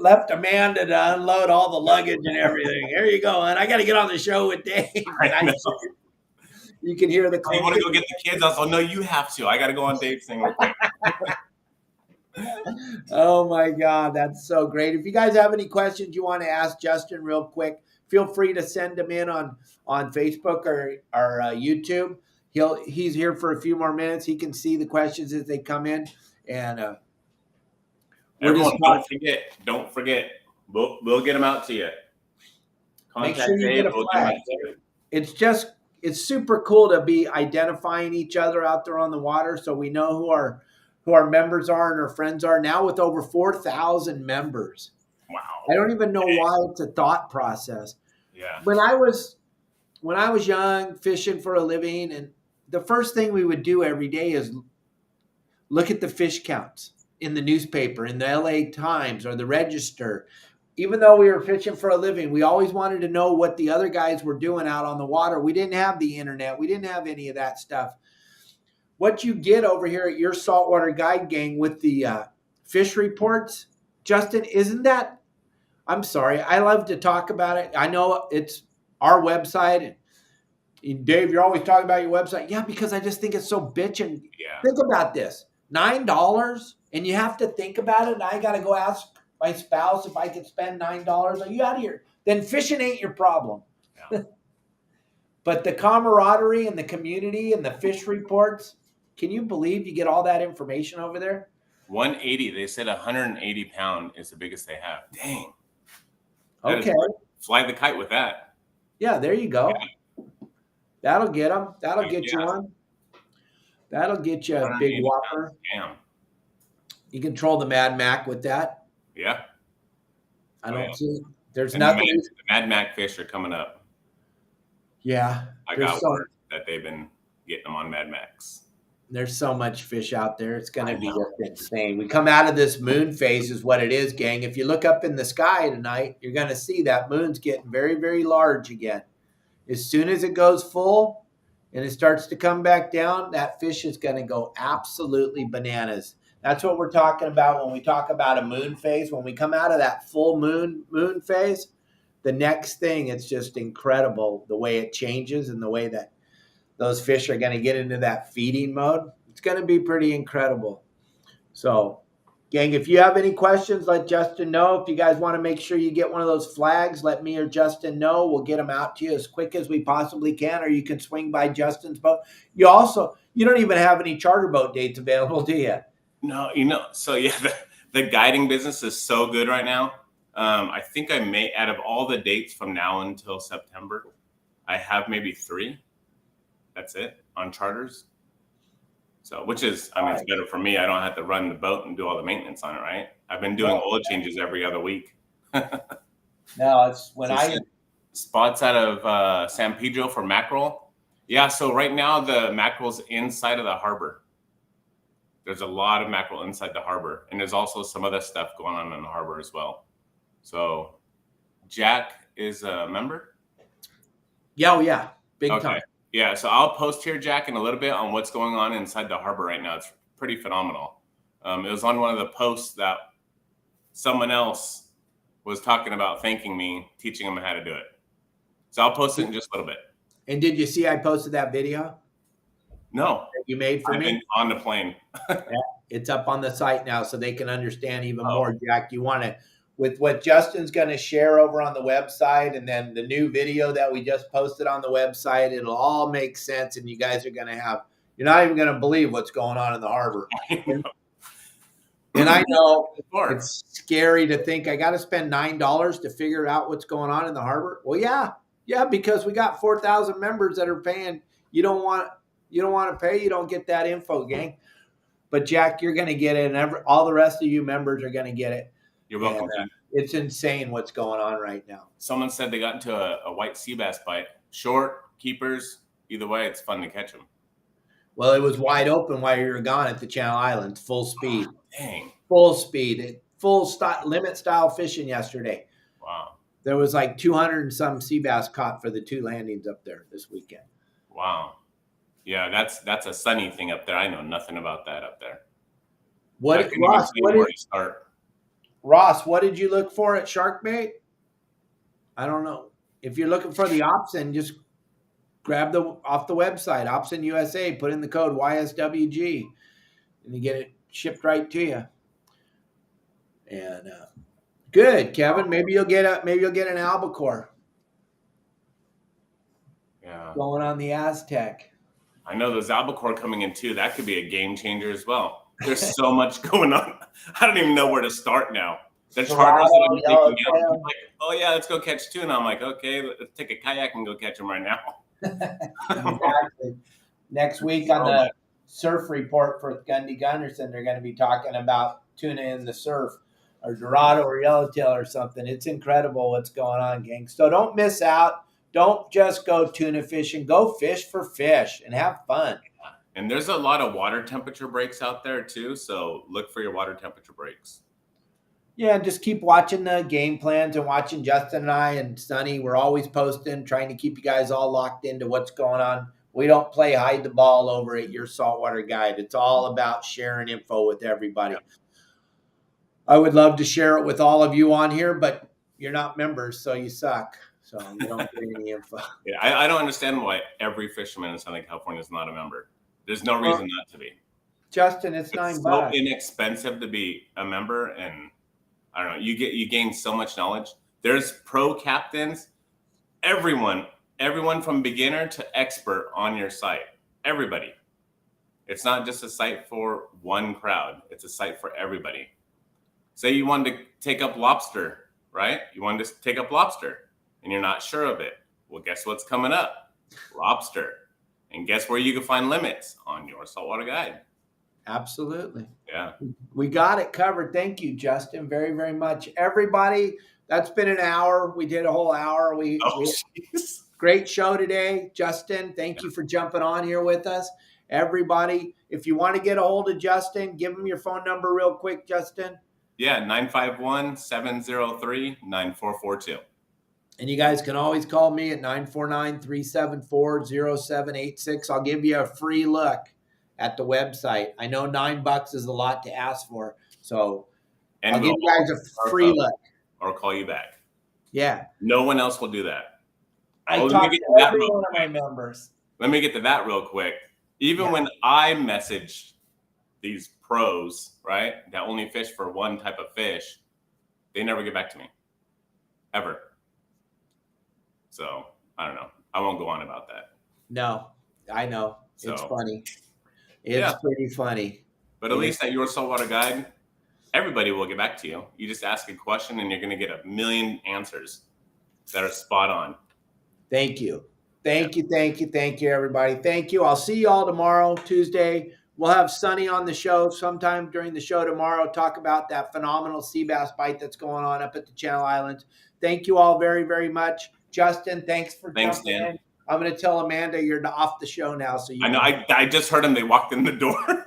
Left Amanda to unload all the luggage and everything. There you go. And I got to get on the show with Dave. You can hear the clicking. You want to go get the kids? Also, no, you have to. I got to go on Dave's thing real quick. Oh, my God. That's so great. If you guys have any questions you want to ask Justin real quick, feel free to send them in on Facebook or YouTube. He's here for a few more minutes. He can see the questions as they come in. And everyone, don't forget. We'll get them out to you. Make sure you get a flag. It's super cool to be identifying each other out there on the water, so we know who our members are and our friends are. Now with over 4,000 members. Wow. I don't even know why it's a thought process. Yeah. When I was young, fishing for a living, and the first thing we would do every day is look at the fish counts in the newspaper, in the LA Times or the Register. Even though we were fishing for a living, we always wanted to know what the other guys were doing out on the water. We didn't have the internet. We didn't have any of that stuff. What you get over here at Your Saltwater Guide Gang with the fish reports, Justin, isn't that? I'm sorry. I love to talk about it. I know it's our website. And Dave, you're always talking about your website. Yeah, because I just think it's so bitchin'. Yeah. Think about this. $9, and you have to think about it. And I got to go ask my spouse if I could spend $9. Are you out of here? Then fishing ain't your problem. Yeah. But the camaraderie and the community and the fish reports, can you believe you get all that information over there? 180. They said 180 pound is the biggest they have. Dang. Okay. Fly the kite with that. Yeah, there you go. Yeah. That'll get them. That'll get you one. That'll get you a big whopper. Damn. You control the Mad Mac with that. Yeah. I don't see. There's nothing. The Mad Mac fish are coming up. Yeah. I got word that they've been getting them on Mad Max. There's so much fish out there. It's going to be just insane. We come out of this moon phase is what it is, gang. If you look up in the sky tonight, you're going to see that moon's getting very, very large again. As soon as it goes full and it starts to come back down, that fish is going to go absolutely bananas. That's what we're talking about when we talk about a moon phase. When we come out of that full moon phase, the next thing, it's just incredible the way it changes and the way that those fish are going to get into that feeding mode. It's going to be pretty incredible. So, gang, if you have any questions, let Justin know. If you guys want to make sure you get one of those flags, let me or Justin know. We'll get them out to you as quick as we possibly can, or you can swing by Justin's boat. You don't even have any charter boat dates available, do you? No, so yeah, the guiding business is so good right now. I think I may, out of all the dates from now until September, I have maybe 3. That's it on charters. So, which is, it's better for me. I don't have to run the boat and do all the maintenance on it, right? I've been doing oil changes every other week. No, it's when spots out of San Pedro for mackerel. Yeah, so right now the mackerel's inside of the harbor. There's a lot of mackerel inside the harbor, and there's also some other stuff going on in the harbor as well. So, Jack is a member? Yeah, big time. Yeah, so I'll post here, Jack, in a little bit on what's going on inside the harbor right now. It's pretty phenomenal. It was on one of the posts that someone else was talking about thanking me, teaching them how to do it. So I'll post it in just a little bit. And did you see I posted that video? No. That you made for me? I've been on the plane. Yeah, it's up on the site now so they can understand even more. Jack, you want to, with what Justin's going to share over on the website and then the new video that we just posted on the website, it'll all make sense, and you guys are going to have, you're not even going to believe what's going on in the harbor. And I know it's scary to think I got to spend $9 to figure out what's going on in the harbor. Well, yeah, because we got 4,000 members that are paying. You don't want to pay, you don't get that info, gang. But Jack, you're going to get it, and all the rest of you members are going to get it. You're welcome. And, it's insane what's going on right now. Someone said they got into a white sea bass bite. Short, keepers, either way, it's fun to catch them. Well, it was wide open while you were gone at the Channel Islands, full speed. Oh, dang. Full speed, limit style fishing yesterday. Wow. There was like 200 and some sea bass caught for the 2 landings up there this weekend. Wow. Yeah, that's a sunny thing up there. I know nothing about that up there. Ross, what did you look for at Shark Bait? I don't know. If you're looking for the Opsin, just grab off the website, Opsin USA, put in the code YSWG, and you get it shipped right to you. And good, Kevin. Maybe you'll get an albacore. Yeah. Going on the Aztec. I know there's albacore coming in too. That could be a game changer as well. There's so much going on. I don't even know where to start now. The charters that I'm taking out, like, oh yeah, let's go catch tuna. I'm like, okay, let's take a kayak and go catch them right now. Exactly. Next week on the surf report for Gundy Gunderson, they're going to be talking about tuna in the surf, or Dorado or yellowtail or something. It's incredible what's going on, gang. So don't miss out. Don't just go tuna fishing. Go fish for fish and have fun. And there's a lot of water temperature breaks out there too, so look for your water temperature breaks. Yeah, just keep watching the game plans and watching Justin and I and Sonny. We're always posting, trying to keep you guys all locked into what's going on. We don't play hide the ball over at Your Saltwater Guide. It's all about sharing info with everybody. Yeah. I would love to share it with all of you on here, but you're not members, so you suck. So you don't get any info. Yeah, I don't understand why every fisherman in Southern California is not a member. There's no reason not to be. Justin, it's $9. It's so inexpensive to be a member, and I don't know. You gain so much knowledge. There's pro captains, everyone from beginner to expert on your site. Everybody. It's not just a site for one crowd. It's a site for everybody. Say you wanted to take up lobster, right? You wanted to take up lobster, and you're not sure of it. Well, guess what's coming up? Lobster. And guess where you can find limits? On Your Saltwater Guide. Absolutely. Yeah. We got it covered. Thank you, Justin, very, very much. Everybody, that's been an hour. We did a whole hour. Great show today. Justin, thank you for jumping on here with us. Everybody, if you want to get a hold of Justin, give him your phone number real quick, Justin. Yeah, 951-703-9442. And you guys can always call me at 949-374-0786. I'll give you a free look at the website. I know $9 is a lot to ask for, so And I'll give you guys a free look. Or call you back. Yeah. No one else will do that. I Well, talk to every one of my members. Let me get to that real quick. Even when I message these pros, right, that only fish for one type of fish, they never get back to me. Ever. So, I don't know. I won't go on about that. No, I know. So, it's funny. It's pretty funny. But at least at Your Saltwater Guide, everybody will get back to you. You just ask a question and you're going to get a million answers that are spot on. Thank you. Thank you, everybody. Thank you. I'll see you all tomorrow, Tuesday. We'll have Sonny on the show sometime during the show tomorrow, talk about that phenomenal sea bass bite that's going on up at the Channel Islands. Thank you all very, very much. Justin, thanks jumping Dan. in. I'm going to tell Amanda you're off the show now. So I know. I just heard them. They walked in the door.